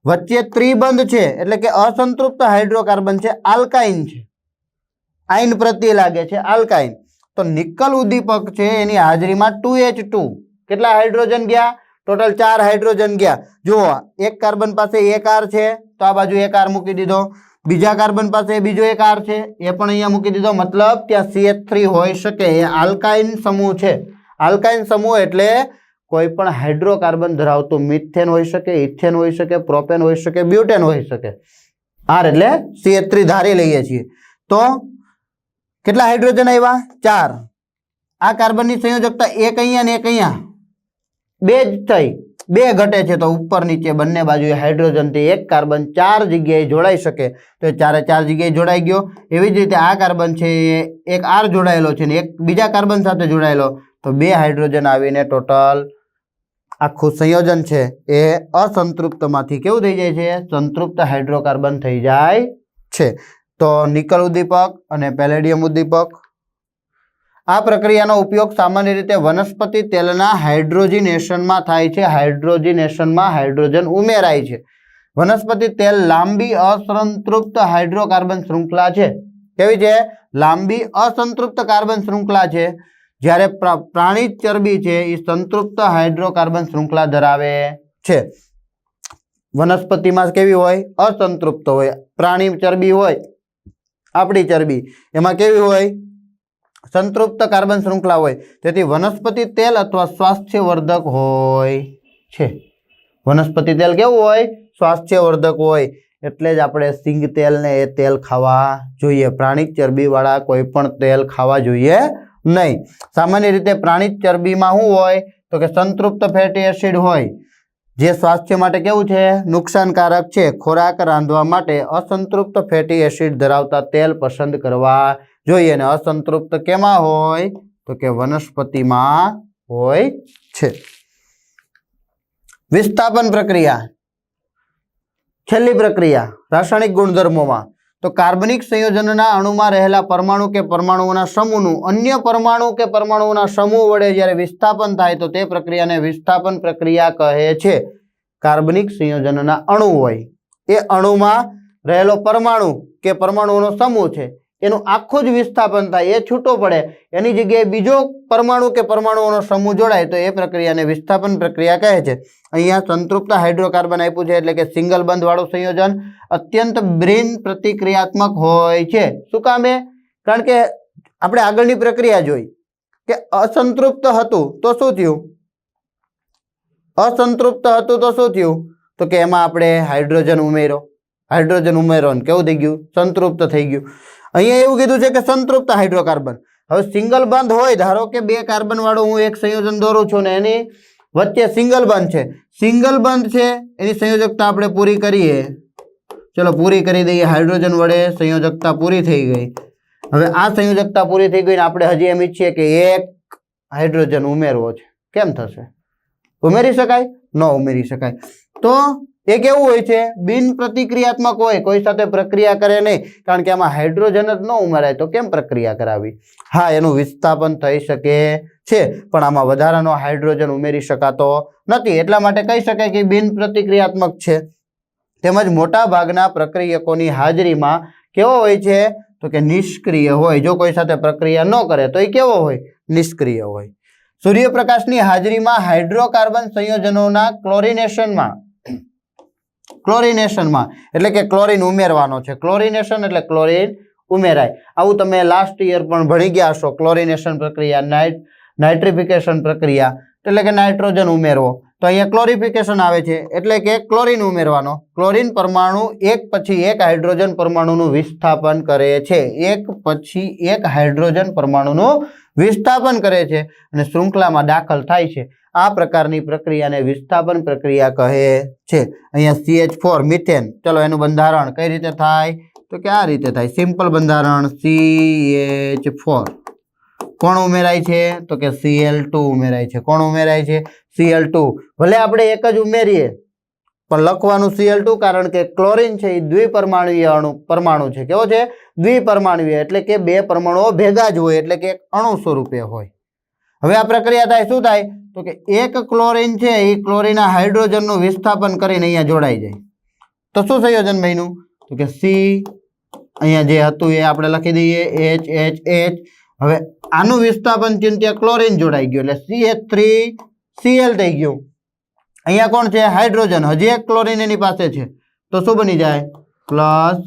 A: વચ્ચે ત્રિબંધ છે, એટલે કે અસંતૃપ્ત હાઇડ્રોકાર્બન છે, આલ્કાઇન છે. આઇન પ્રત્યે લાગે છે, આલ્કાઇન. તો નિકલ ઉદ્દીપક છે એની હાજરીમાં 2H2 કેટલા હાઇડ્રોજન ગયા? ટોટલ 4 હાઇડ્રોજન ગયા. જુઓ, એક કાર્બન પાસે એક R છે, તો આ બાજુ એક R મૂકી દીધો. બીજા કાર્બન પાસે બીજો એક R છે, એ પણ અહીંયા મૂકી દીધો. મતલબ ત્યાં CH3 હોઈ શકે. એ આલ્કાઇન સમૂહ છે. આલ્કાઇન સમૂહ એટલે કોઈ પણ હાઇડ્રોકાર્બન ધરાવતું મિથેન હોઈ શકે, ઇથેન હોઈ શકે, પ્રોપેન હોઈ શકે, બ્યુટેન હોઈ શકે. R એટલે CH3 ધારી લઈએ છીએ. તો કેટલા હાઇડ્રોજન આવ્યા? 4. આ કાર્બનની સંયોજકતા એક અહીંયા ને એક અહીંયા 2 જ થઈ. 2 ઘટે છે, તો ઉપર નીચે બંને બાજુએ હાઇડ્રોજનથી એક કાર્બન 4 જગ્યાએ જોડાઈ શકે. તો એ 4 જગ્યાએ જોડાઈ ગયો. એવી જ રીતે આ કાર્બન છે એ એક R જોડાયેલો છે ને એક બીજા કાર્બન સાથે જોડાયેલો, તો 2 હાઇડ્રોજન આવીને ટોટલ આખું સંયોજન છે એ અસંતૃપ્તમાંથી કેવું થઈ જાય છે? સંતૃપ્ત હાઇડ્રોકાર્બન થઈ જાય છે. તો નિકલ ઉદ્દીપક અને પેલેડિયમ ઉદ્દીપક. આ પ્રક્રિયાનો ઉપયોગ સામાન્ય રીતે વનસ્પતિ તેલના હાઇડ્રોજિનેશનમાં થાય છે. હાઇડ્રોજિનેશનમાં હાઇડ્રોજન ઉમેરાય છે. વનસ્પતિ તેલ લાંબી અસંતૃપ્ત હાઇડ્રોકાર્બન શૃંખલા છે. કેવી છે? લાંબી અસંતૃપ્ત કાર્બન શૃંખલા છે. જ્યારે પ્રાણી ચરબી છે એ સંતૃપ્ત હાઇડ્રોકાર્બન શૃંખલા ધરાવે છે. વનસ્પતિમાં કેવી હોય? અસંતૃપ્ત હોય. પ્રાણી ચરબી હોય, આપણી ચરબી, એમાં કેવી હોય? સંતૃપ્ત કાર્બન શૃંખલા હોય. તેથી વનસ્પતિ તેલ અથવા સ્વાસ્થ્યવર્ધક હોય છે. વનસ્પતિ તેલ કેવું હોય? સ્વાસ્થ્યવર્ધક હોય. એટલે જ આપણે સિંગ તેલ ને એ તેલ ખાવા જોઈએ. પ્રાણી ચરબીવાળા કોઈ પણ તેલ ખાવા જોઈએ નહીં. સામાન્ય રીતે પ્રાણી ચરબીમાં શું હોય? તો કે સંતૃપ્ત ફેટી એસિડ હોય, જે સ્વાસ્થ્ય માટે કેવું છે? નુકસાનકારક છે. ખોરાક રાંધવા માટે અસંતૃપ્ત ફેટી એસિડ ધરાવતા તેલ પસંદ કરવા જોઈએ. અને અસંતૃપ્ત કેમાં હોય? તો કે વનસ્પતિમાં હોય છે. વિસ્થાપન પ્રક્રિયા, છેલ્લી પ્રક્રિયા રાસાયણિક ગુણધર્મોમાં. તો કાર્બનિક સંયોજનના અણુમાં રહેલા પરમાણુ કે પરમાણુઓના સમૂહનું અન્ય પરમાણુ કે પરમાણુઓના સમૂહ વડે જ્યારે વિસ્થાપન થાય તો તે પ્રક્રિયાને વિસ્થાપન પ્રક્રિયા કહે છે. કાર્બનિક સંયોજનના અણુ હોય, એ અણુમાં રહેલો પરમાણુ કે પરમાણુઓનો સમૂહ છે, એનું આખું જ વિસ્થાપન થાય, એ છૂટો પડે, એની જગ્યાએ બીજો પરમાણુ કે પરમાણુઓનો સમૂહ જોડાય તો એ પ્રક્રિયાને વિસ્થાપન પ્રક્રિયા કહે છે. અહીંયા સંતૃપ્ત હાઇડ્રોકાર્બન આપ્યું છે, એટલે કે સિંગલ બંધ વાળું સંયોજન અત્યંત બિન પ્રતિક્રિયાત્મક હોય છે. શું કામે? કારણ કે આપણે આગળની પ્રક્રિયા જોઈ કે અસંતૃપ્ત હતું તો શું થયું? અસંતૃપ્ત હતું તો શું થયું? તો કે એમાં આપણે હાઇડ્રોજન ઉમેરો ને કેવું થઈ ગયું? સંતૃપ્ત થઈ ગયું. અહીંયા એવું કીધું છે કે સંતૃપ્ત હાઇડ્રોકાર્બન. હવે સિંગલ બંધ હોય, ધારો કે 2 કાર્બન વાળું હું એક સંયોજન દોરું છું ને એની વચ્ચે સિંગલ બંધ છે. સિંગલ બંધ છે એની સંયોજકતા આપણે પૂરી કરીએ. ચલો પૂરી કરી દઈએ. હાઇડ્રોજન વડે સંયોજકતા પૂરી થઈ ગઈ. હવે આ સંયોજકતા પૂરી થઈ ગઈ ને આપણે હજી એમ ઈચ્છીએ કે એક હાઇડ્રોજન ઉમેરવો છે. કેમ થશે? ઉમેરી શકાય? ન ઉમેરી શકાય. તો એ કેવું હોય છે? બિન પ્રતિક્રિયાત્મક હોય, કોઈ સાથે પ્રક્રિયા કરે નહીં. કારણ કે આમાં હાઇડ્રોજન જ ન ઉમેરાય તો કેમ પ્રક્રિયા કરાવી? હા, એનું વિસ્થાપન થઈ શકે છે, પણ આમાં વધારાનો હાઇડ્રોજન ઉમેરી શકાતો નથી. એટલા માટે કહી શકાય કે બિન પ્રતિક્રિયાત્મક છે. તેમજ મોટા ભાગના પ્રક્રિયકોની હાજરીમાં કેવો હોય છે? તો કે નિષ્ક્રિય હોય. જો કોઈ સાથે પ્રક્રિયા ન કરે તો એ કેવો હોય? નિષ્ક્રિય હોય. સૂર્યપ્રકાશની હાજરીમાં હાઇડ્રોકાર્બન સંયોજનોના ક્લોરિનેશનમાં એટલે કે ક્લોરીન ઉમેરવાનો છે. ક્લોરિનેશન એટલે ક્લોરીન ઉમેરાય. આવું તમે લાસ્ટ યર પણ ભણી ગયા હશો. ક્લોરિનેશન પ્રક્રિયા, નાઇટ્રિફિકેશન પ્રક્રિયા એટલે કે નાઇટ્રોજન ઉમેરવો. તો અહીંયા ક્લોરિફિકેશન આવે છે એટલે કે ક્લોરીન ઉમેરવાનો. ક્લોરીન પરમાણુ એક પછી એક હાઇડ્રોજન પરમાણુનું વિસ્થાપન કરે છે. એક પછી એક હાઇડ્રોજન પરમાણુનું વિસ્થાપન કરે છે અને શૃંખલામાં દાખલ થાય છે. આ પ્રકારની પ્રક્રિયાને વિસ્થાપન પ્રક્રિયા કહે છે. અહીંયા CH4 મિથેન, ચલો એનું બંધારણ કઈ રીતે થાય? તો કે આ રીતે થાય. સિમ્પલ બંધારણ CH4. કોણ ઉમેરાય છે? તો કે Cl2 ઉમેરાય છે. કોણ ઉમેરાય છે? Cl2. ભલે આપણે એક જ ઉમેરીએ પણ લખવાનું Cl2 કારણ કે ક્લોરીન છે એ દ્વિપરમાણુય પરમાણુ છે. કેવો છે? દ્વિપરમાણુય એટલે કે બે પરમાણુઓ ભેગા જ હોય એટલે કે એક અણુ સ્વરૂપે હોય. હવે આ પ્રક્રિયા થાય શું થાય? તો કે એક ક્લોરીન છે એ ક્લોરીનના હાઇડ્રોજનનું વિસ્થાપન કરીને અહીંયા જોડાઈ જાય. તો શું સંયોજન બન્યું? તો કે C, અહીંયા જે હતું એ આપણે લખી દઈએ HH. હવે આનું વિસ્થાપન થયું ત્યાં ક્લોરીન જોડાઈ ગયું એટલે CH3Cl થઈ ગયું. અહીંયા કોણ છે? હાઇડ્રોજન. હજી એક ક્લોરીન એની પાસે છે તો શું બની જાય? પ્લસ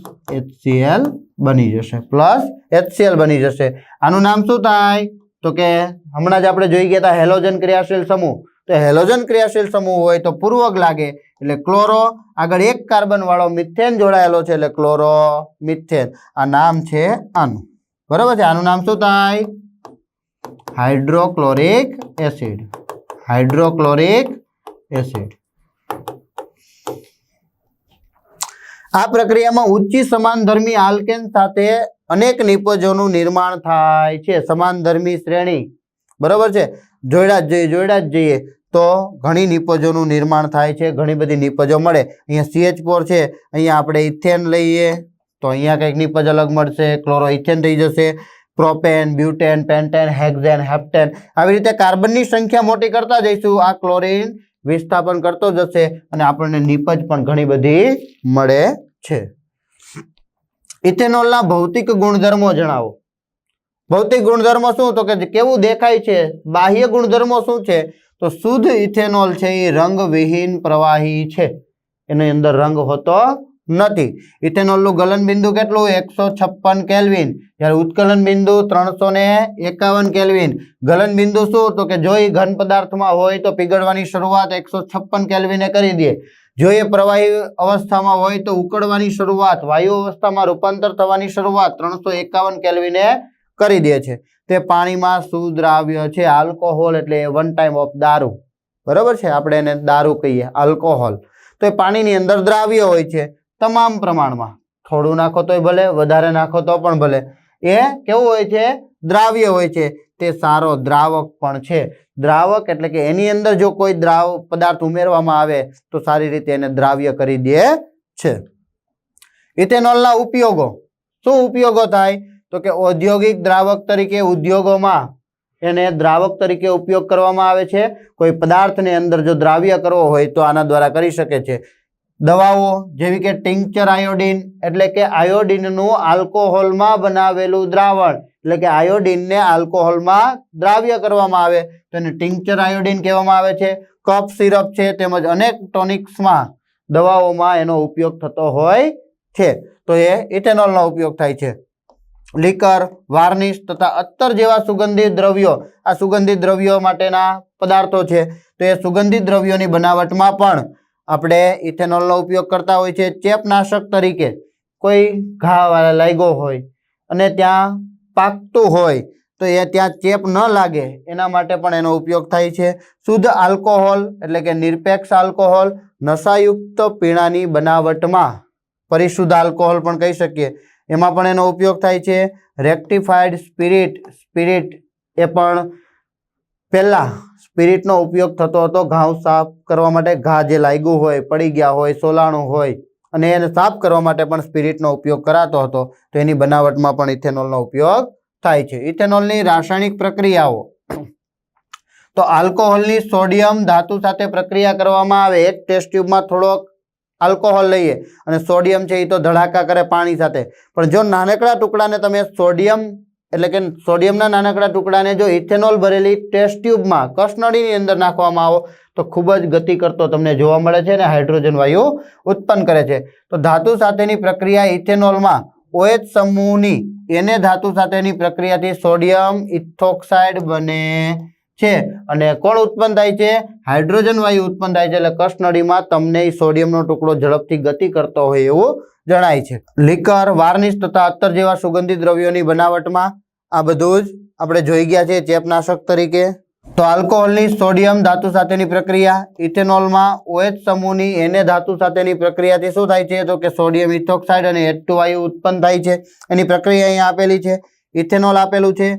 A: HCl બની જશે. પ્લસ HCl બની જશે. આનું નામ શું થાય? તો કે હમણાં જ આપણે જોઈ ગયા હતા હેલોજન ક્રિયાશીલ સમૂહ. તો હેલોજન ક્રિયાશીલ સમૂહ હોય તો પૂર્વક લાગે એટલે ક્લોરો, આગળ એક કાર્બન વાળો મિથેન જોડાયેલો છે એટલે ક્લોરો મિથેન. આ નામ છે આનું. બરાબર છે? આનું નામ શું થાય? Hydrochloric acid. Hydrochloric acid. આ પ્રક્રિયામાં ઉચ્ચ સમાનધર્મી આલ્કેન સાથે અનેક નિપજોનું નિર્માણ થાય છે. સમાનધર્મી શ્રેણી. બરાબર છે? જોડ્યા જ જઈએ તો ઘણી નિપજોનું નિર્માણ થાય છે. ઘણી બધી નિપજો મળે. અહીંયા CH4 છે, અહીંયા આપણે ઇથેન લઈએ તો અહીંયા કંઈક નિપજ અલગ મળશે. ક્લોરો ઇથેન થઈ જશે. Propane, butane, pentane, hexane, heptane. આવી રીતે કાર્બનની સંખ્યા મોટી કરતા જઈશું. આ ક્લોરીન વિસ્થાપન કરતો જશે અને આપણને નિપજ પણ ઘણી બધી મળે છે. ઇથેનોલના ભૌતિક ગુણધર્મો જણાવો. ભૌતિક ગુણધર્મો શું? તો કે કેવું દેખાય છે? બાહ્ય ગુણધર્મો શું છે? તો શુદ્ધ ઇથેનોલ છે એ રંગવિહીન પ્રવાહી છે. એની અંદર રંગ હોતો નથી. ઇથેનોલનું ગલન બિંદુ કેટલું? 156 કેલ્વિન. જ્યારે ઉત્કલન બિંદુ 351 કેલ્વિન. ગલન બિંદુ શું? તો કે જો એ ઘન પદાર્થમાં હોય તો પીગળવાની શરૂઆત 156 કેલ્વિને કરી દે. જો એ પ્રવાહી અવસ્થામાં હોય તો ઉકળવાની શરૂઆત, વાયુ અવસ્થામાં રૂપાંતર થવાની શરૂઆત 351 કેલ્વિને કરી દે છે. તે પાણીમાં સુદ્રાવ્ય છે. આલ્કોહોલ એટલે વન ટાઈમ ઓફ દારૂ. બરાબર છે? આપણે એને દારૂ કહીએ, આલ્કોહોલ. તો એ પાણીની અંદર દ્રાવ્ય હોય છે તમામ પ્રમાણમાં. થોડું નાખો તોય ભલે, વધારે નાખો તો પણ ભલે. એ કેવું હોય છે? દ્રાવ્ય હોય છે. તે સારો દ્રાવક પણ છે. દ્રાવક એટલે કે એની અંદર જો કોઈ દ્રાવ પદાર્થ ઉમેરવામાં આવે તો સારી રીતે એને દ્રાવ્ય કરી દે છે. ઇથેનોલના ઉપયોગો. શું ઉપયોગો થાય? તો કે ઔદ્યોગિક દ્રાવક તરીકે ઉદ્યોગોમાં એને દ્રાવક તરીકે ઉપયોગ કરવામાં આવે છે. કોઈ પદાર્થની અંદર જો દ્રાવ્ય કરવો હોય તો આના દ્વારા કરી શકે છે. દવાઓ જેવી કે ટિંક્ચર આયોડિન એટલે કે આયોડિનનું આલ્કોહોલમાં બનાવેલું દ્રાવણ એટલે કે આયોડિનને આલ્કોહોલમાં દ્રાવ્ય કરવામાં આવે તો એને ટિંક્ચર આયોડિન કહેવામાં આવે છે. કફ સિરપ છે તેમજ અનેક ટોનિક્સમાં, દવાઓમાં એનો ઉપયોગ થતો હોય છે. તો એ ઇથેનોલનો ઉપયોગ થાય છે. લીકર, વાર્નિશ તથા અત્તર જેવા સુગંધિત દ્રવ્યો, આ સુગંધિત દ્રવ્યો માટેના પદાર્થો છે. તો એ સુગંધિત દ્રવ્યોની બનાવટમાં પણ આપણે ઇથેનોલનો ઉપયોગ કરતા હોય છે. ચેપનાશક તરીકે કોઈ ઘા લાગ્યો હોય અને ત્યાં પાકતું હોય તો એ ત્યાં ચેપ ન લાગે એના માટે પણ એનો ઉપયોગ થાય છે. શુદ્ધ આલ્કોહોલ એટલે કે નિરપેક્ષ આલ્કોહોલ નશાયુક્ત પીણાની બનાવટમાં, પરિશુદ્ધ આલ્કોહોલ પણ કહી શકીએ, એમાં પણ એનો ઉપયોગ થાય છે. રેક્ટિફાઈડ સ્પિરિટ એ પણ પહેલા સ્પિરિટનો ઉપયોગ થતો હતો ઘાવ સાફ કરવા માટે. ઘા જે લાગ્યું હોય, પડી ગયા હોય, સોલાણું હોય અને એને સાફ કરવા માટે પણ સ્પિરિટનો ઉપયોગ કરાતો હતો. તો એની બનાવટમાં પણ ઇથેનોલનો ઉપયોગ થાય છે. ઇથેનોલની રાસાયણિક પ્રક્રિયાઓ. તો આલ્કોહોલની સોડિયમ ધાતુ સાથે પ્રક્રિયા કરવામાં આવે. એક ટેસ્ટ ટ્યુબમાં થોડોક આલ્કોહોલ લઈએ અને સોડિયમ છે એ તો ધડાકા કરે પાણી સાથે, પણ જો નાનકડા ટુકડાને તમે સોડિયમ એટલે કે સોડિયમના નાનકડા ટુકડાને જો ઇથેનોલ ભરેલી ટેસ્ટ ટ્યુબમાં કસનળીની અંદર નાખવામાં આવો તો ખૂબ જ ગતિ કરતો તમને જોવા મળે છે અને હાઇડ્રોજન વાયુ ઉત્પન્ન કરે છે. તો ધાતુ સાથેની પ્રક્રિયા ઇથેનોલમાં OH સમૂહની એને ધાતુ સાથેની પ્રક્રિયાથી સોડિયમ ઇથોક્સાઇડ બને છે અને કોણ ઉત્પન્ન થાય છે? હાઇડ્રોજન વાયુ ઉત્પન્ન થાય છે. એટલે કસનળીમાં તમને સોડિયમનો ટુકડો ઝડપથી ગતિ કરતો હોય એવું જણાય છે. લીકર, વાર્નિશ તથા અત્તર જેવા સુગંધિત દ્રવ્યોની બનાવટમાં આ બધું જ આપણે જોઈ ગયા છે ચેપનાશક તરીકે. તો આલ્કોહોલની સોડિયમ ધાતુ સાથેની પ્રક્રિયા, ઇથેનોલમાં OH સમૂહની એને ધાતુ સાથેની પ્રક્રિયાથી શું થાય છે? તો કે સોડિયમ ઇથોક્સાઇડ અને H2 વાયુ ઉત્પન્ન થાય છે. એની પ્રક્રિયા અહીંયા આપેલી છે. ઇથેનોલ આપેલું છે,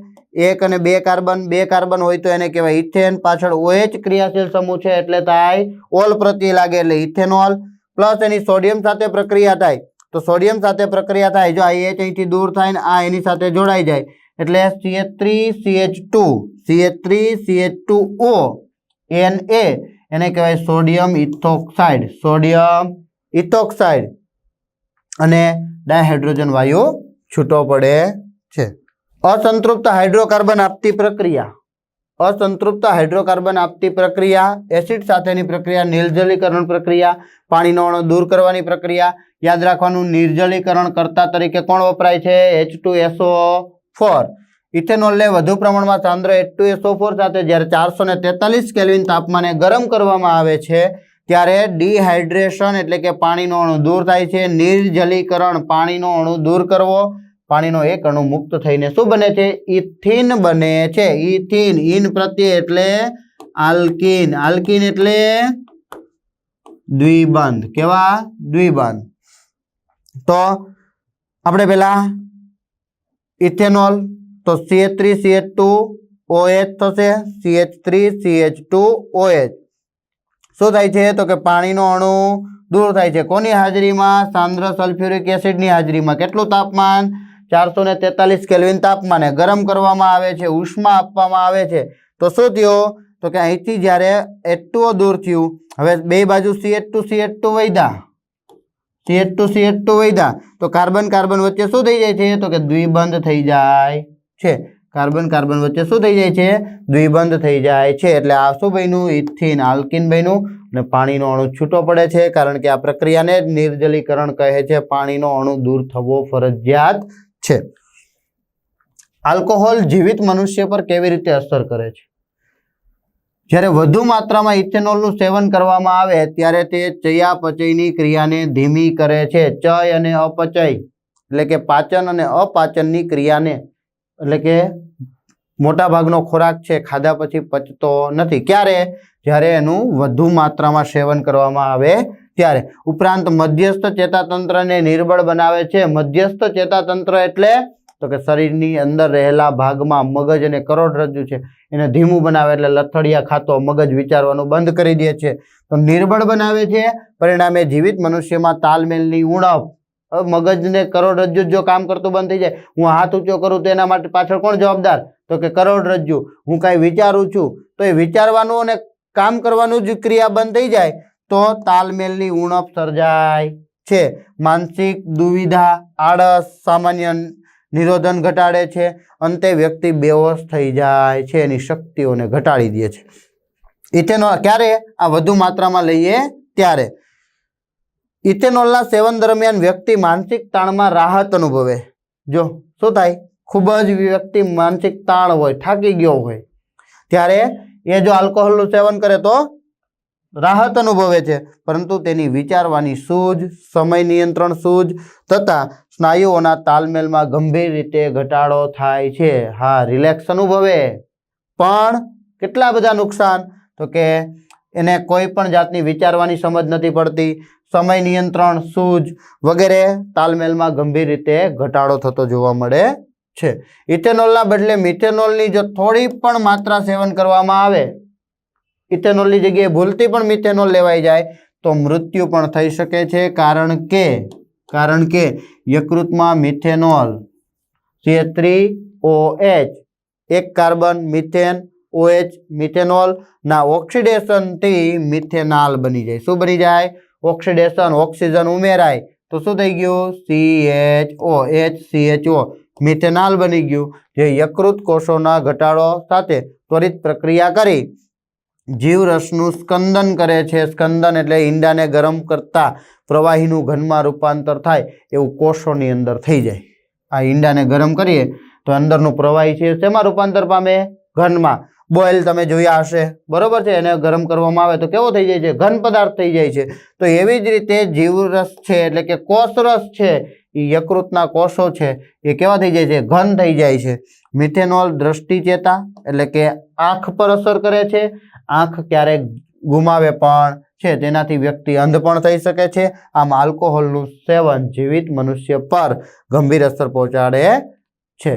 A: 1 અને 2 કાર્બન, 2 કાર્બન હોય તો એને કહેવાય ઇથેન, પાછળ OH ક્રિયાશીલ સમૂહ છે એટલે થાય ઓલ પ્રત્યય લાગે એટલે ઇથેનોલ, પ્લસ એની સોડિયમ સાથે પ્રક્રિયા થાય તો સોડિયમ સાથે પ્રક્રિયા થાય, જો આ H અહીંથી દૂર થાય ને આ એની સાથે જોડાઈ જાય એટલે CH3CH2 CH3CH2O Na એને કહેવાય સોડિયમ ઇથોક્સાઇડ, સોડિયમ ઇથોક્સાઇડ અને ડાયહાઇડ્રોજન વાયુ છૂટો પડે છે. અસંતૃપ્ત હાઇડ્રોકાર્બન આપતી પ્રક્રિયા, અસંતૃપ્ત હાઇડ્રોકાર્બન આપતી પ્રક્રિયા, એસિડ સાથેની પ્રક્રિયા, નિર્જલીકરણ પ્રક્રિયા, પાણીનો અણુ દૂર કરવાની પ્રક્રિયા. યાદ રાખવાનું નિર્જલીકરણ કરતા તરીકે કોણ વપરાય છે? H2SO4. ઇથેનોલને વધુ પ્રમાણમાં સાંદ્ર H2SO4 સાથે જ્યારે 443 કેલ્વિન તાપમાને ગરમ કરવામાં આવે છે ત્યારે ડિહાઇડ્રેશન એટલે કે પાણીનો અણુ દૂર થાય છે. નિર્જલીકરણ પાણીનો અણુ દૂર કરવો, પાણીનો એક અણુ મુક્ત થઈને શું બને છે? ઇથિન બને છે. ઇથિન, ઇન પ્રત્યય એટલે આલ્કીન, આલ્કીન એટલે દ્વિબંધ. કેવા? દ્વિબંધ. તો આપણે પેલા ઇથેનોલ તો CH3CH2OH થશે, CH3CH2OH શું થાય છે? તો કે પાણીનો અણુ દૂર થાય છે. કોની હાજરીમાં? સાંદ્ર સલ્ફ્યુરિક એસિડની હાજરીમાં. કેટલું તાપમાન? 443 કેલ્વિન તાપમાને ગરમ કરવામાં આવે છે, ઉષ્મા આપવામાં આવે છે. તો શું થયું? તો કે અહીંથી જ્યારે H2O દૂર થયું, હવે બે બાજુ CH2CH2 વધ્યા, CH2CH2 વધ્યા તો કાર્બન કાર્બન વચ્ચે શું થઈ જાય છે? તો કે દ્વિબંધ થઈ જાય છે. કાર્બન કાર્બન વચ્ચે શું થઈ જાય છે? દ્વિબંધ થઈ જાય છે. એટલે આ શું બન્યું? ઇથિન, આલ્કીન બન્યું અને પાણીનો અણુ છૂટો પડે છે કારણ કે આ પ્રક્રિયાને જ નિર્જલીકરણ કહે છે. પાણીનો અણુ દૂર થવો ફરજિયાત છે. આલ્કોહોલ જીવિત મનુષ્ય પર કેવી રીતે અસર કરે છે? જ્યારે વધુ માત્રામાં ઇથેનોલનું સેવન કરવામાં આવે ત્યારે તે ચયાપચયની ક્રિયાને ધીમી કરે છે. ચય અને અપચય એટલે કે પાચન અને અપાચનની ક્રિયાને, એટલે કે મોટા ભાગનો ખોરાક છે ખાધા પછી પચતો નથી. ક્યારે? જ્યારે એનું વધુ માત્રામાં સેવન કરવામાં આવે ત્યારે. ઉપરાંત મધ્યસ્થ ચેતાતંત્રને નિર્બળ બનાવે છે. મધ્યસ્થ ચેતાતંત્ર એટલે તો કે શરીરની અંદર રહેલા ભાગમાં મગજ અને કરોડરજ્જુ છે એને ધીમું બનાવે એટલે લથડિયા ખાતો મગજ વિચારવાનું બંધ કરી દે છે. તો નિર્બળ બનાવે છે. પરિણામે જીવિત મનુષ્યમાં તાલમેલની ઉણપ, મગજને કરોડરજ્જુ જો કામ કરતું બંધ થઈ જાય, હું હાથ ઊંચો કરું તો એના માટે પાછળ કોણ જવાબદાર? તો કે કરોડરજ્જુ. હું કાંઈ વિચારું છું તો એ વિચારવાનું અને કામ કરવાનું જ ક્રિયા બંધ થઈ જાય તો તાલમેલની ઉણપ સર્જાય છે. માનસિક દુવિધા, આળસ, સામાન્ય નિરોધન ઘટાડે છે. અંતે વ્યક્તિ બેહોશ થઈ જાય છે, એની શક્તિઓને ઘટાડી દે છે. ઇથેનોલ ક્યારે? આ વધુ માત્રામાં લઈએ ત્યારે. ઇથેનોલના સેવન દરમિયાન વ્યક્તિ માનસિક તાણમાં રાહત અનુભવે. જો શું થાય? ખૂબ જ વ્યક્તિ માનસિક તાણ હોય, થાકી ગયો હોય ત્યારે એ જો આલ્કોહોલનું સેવન કરે તો રાહત અનુભવે છે. પરંતુ તેની વિચારવાની સૂઝ, સમય નિયંત્રણ સૂઝ તથા સ્નાયુઓના તાલમેલમાં ગંભીર રીતે ઘટાડો થાય છે. હા, રિલેક્સ અનુભવે પણ કેટલા બધા નુકસાન? તો કે એને કોઈ પણ જાતની વિચારવાની સમજ નથી પડતી, સમય નિયંત્રણ, સૂઝ વગેરે તાલમેલમાં ગંભીર રીતે ઘટાડો થતો જોવા મળે છે. ઇથેનોલના બદલે મિથેનોલની જો થોડી પણ માત્રા સેવન કરવામાં આવે, ઇથેનોલની જગ્યાએ ભૂલથી પણ મિથેનોલ લેવાઈ જાય તો મૃત્યુ પણ થઈ શકે છે. કારણ કે યકૃતમાં મિથેનોલ CH3OH એક કાર્બન મિથેન OH મિથેનોલ ના ઓક્સિડેશનથી મિથેનાલ બની જાય. શું બની જાય? ઓક્સિડેશન ઓક્સિજન ઉમેરાય તો શું થઈ ગયું? CHO HCHO મિથેનોલ બની ગયું, જે યકૃત કોષોના ઘટાડો સાથે ત્વરિત પ્રક્રિયા કરી જીવરસનું સ્કંદન કરે છે. સ્કંદન એટલે ઈંડાને ગરમ કરતા પ્રવાહીનું ઘનમાં રૂપાંતર થાય એવું કોષોની અંદર થઈ જાય. આ ઈંડાને ગરમ કરીએ તો અંદરનું પ્રવાહી છે શેમાં રૂપાંતર પામે? ઘનમાં. બોઇલ તમે જોયા હશે, બરોબર છે, એને ગરમ કરવામાં આવે તો કેવો થઈ જાય છે? ઘન પદાર્થ થઈ જાય છે. તો એવી જ રીતે જીવરસ છે એટલે કે કોષરસ છે, એ યકૃતના કોષો છે એ કેવા થઈ જાય છે? ઘન થઈ જાય છે. મિથેનોલ દ્રષ્ટિચેતા એટલે કે આંખ પર અસર કરે છે. આંખ ક્યારેક ગુમાવે પણ છે, તેનાથી વ્યક્તિ અંધ પણ થઈ શકે છે. આમ આલ્કોહોલનું સેવન જીવિત મનુષ્ય પર ગંભીર અસર પહોંચાડે છે.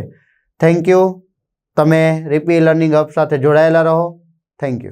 A: Thank you. તમે રીપી લર્નિંગ હબ સાથે જોડાયેલા રહો. Thank you.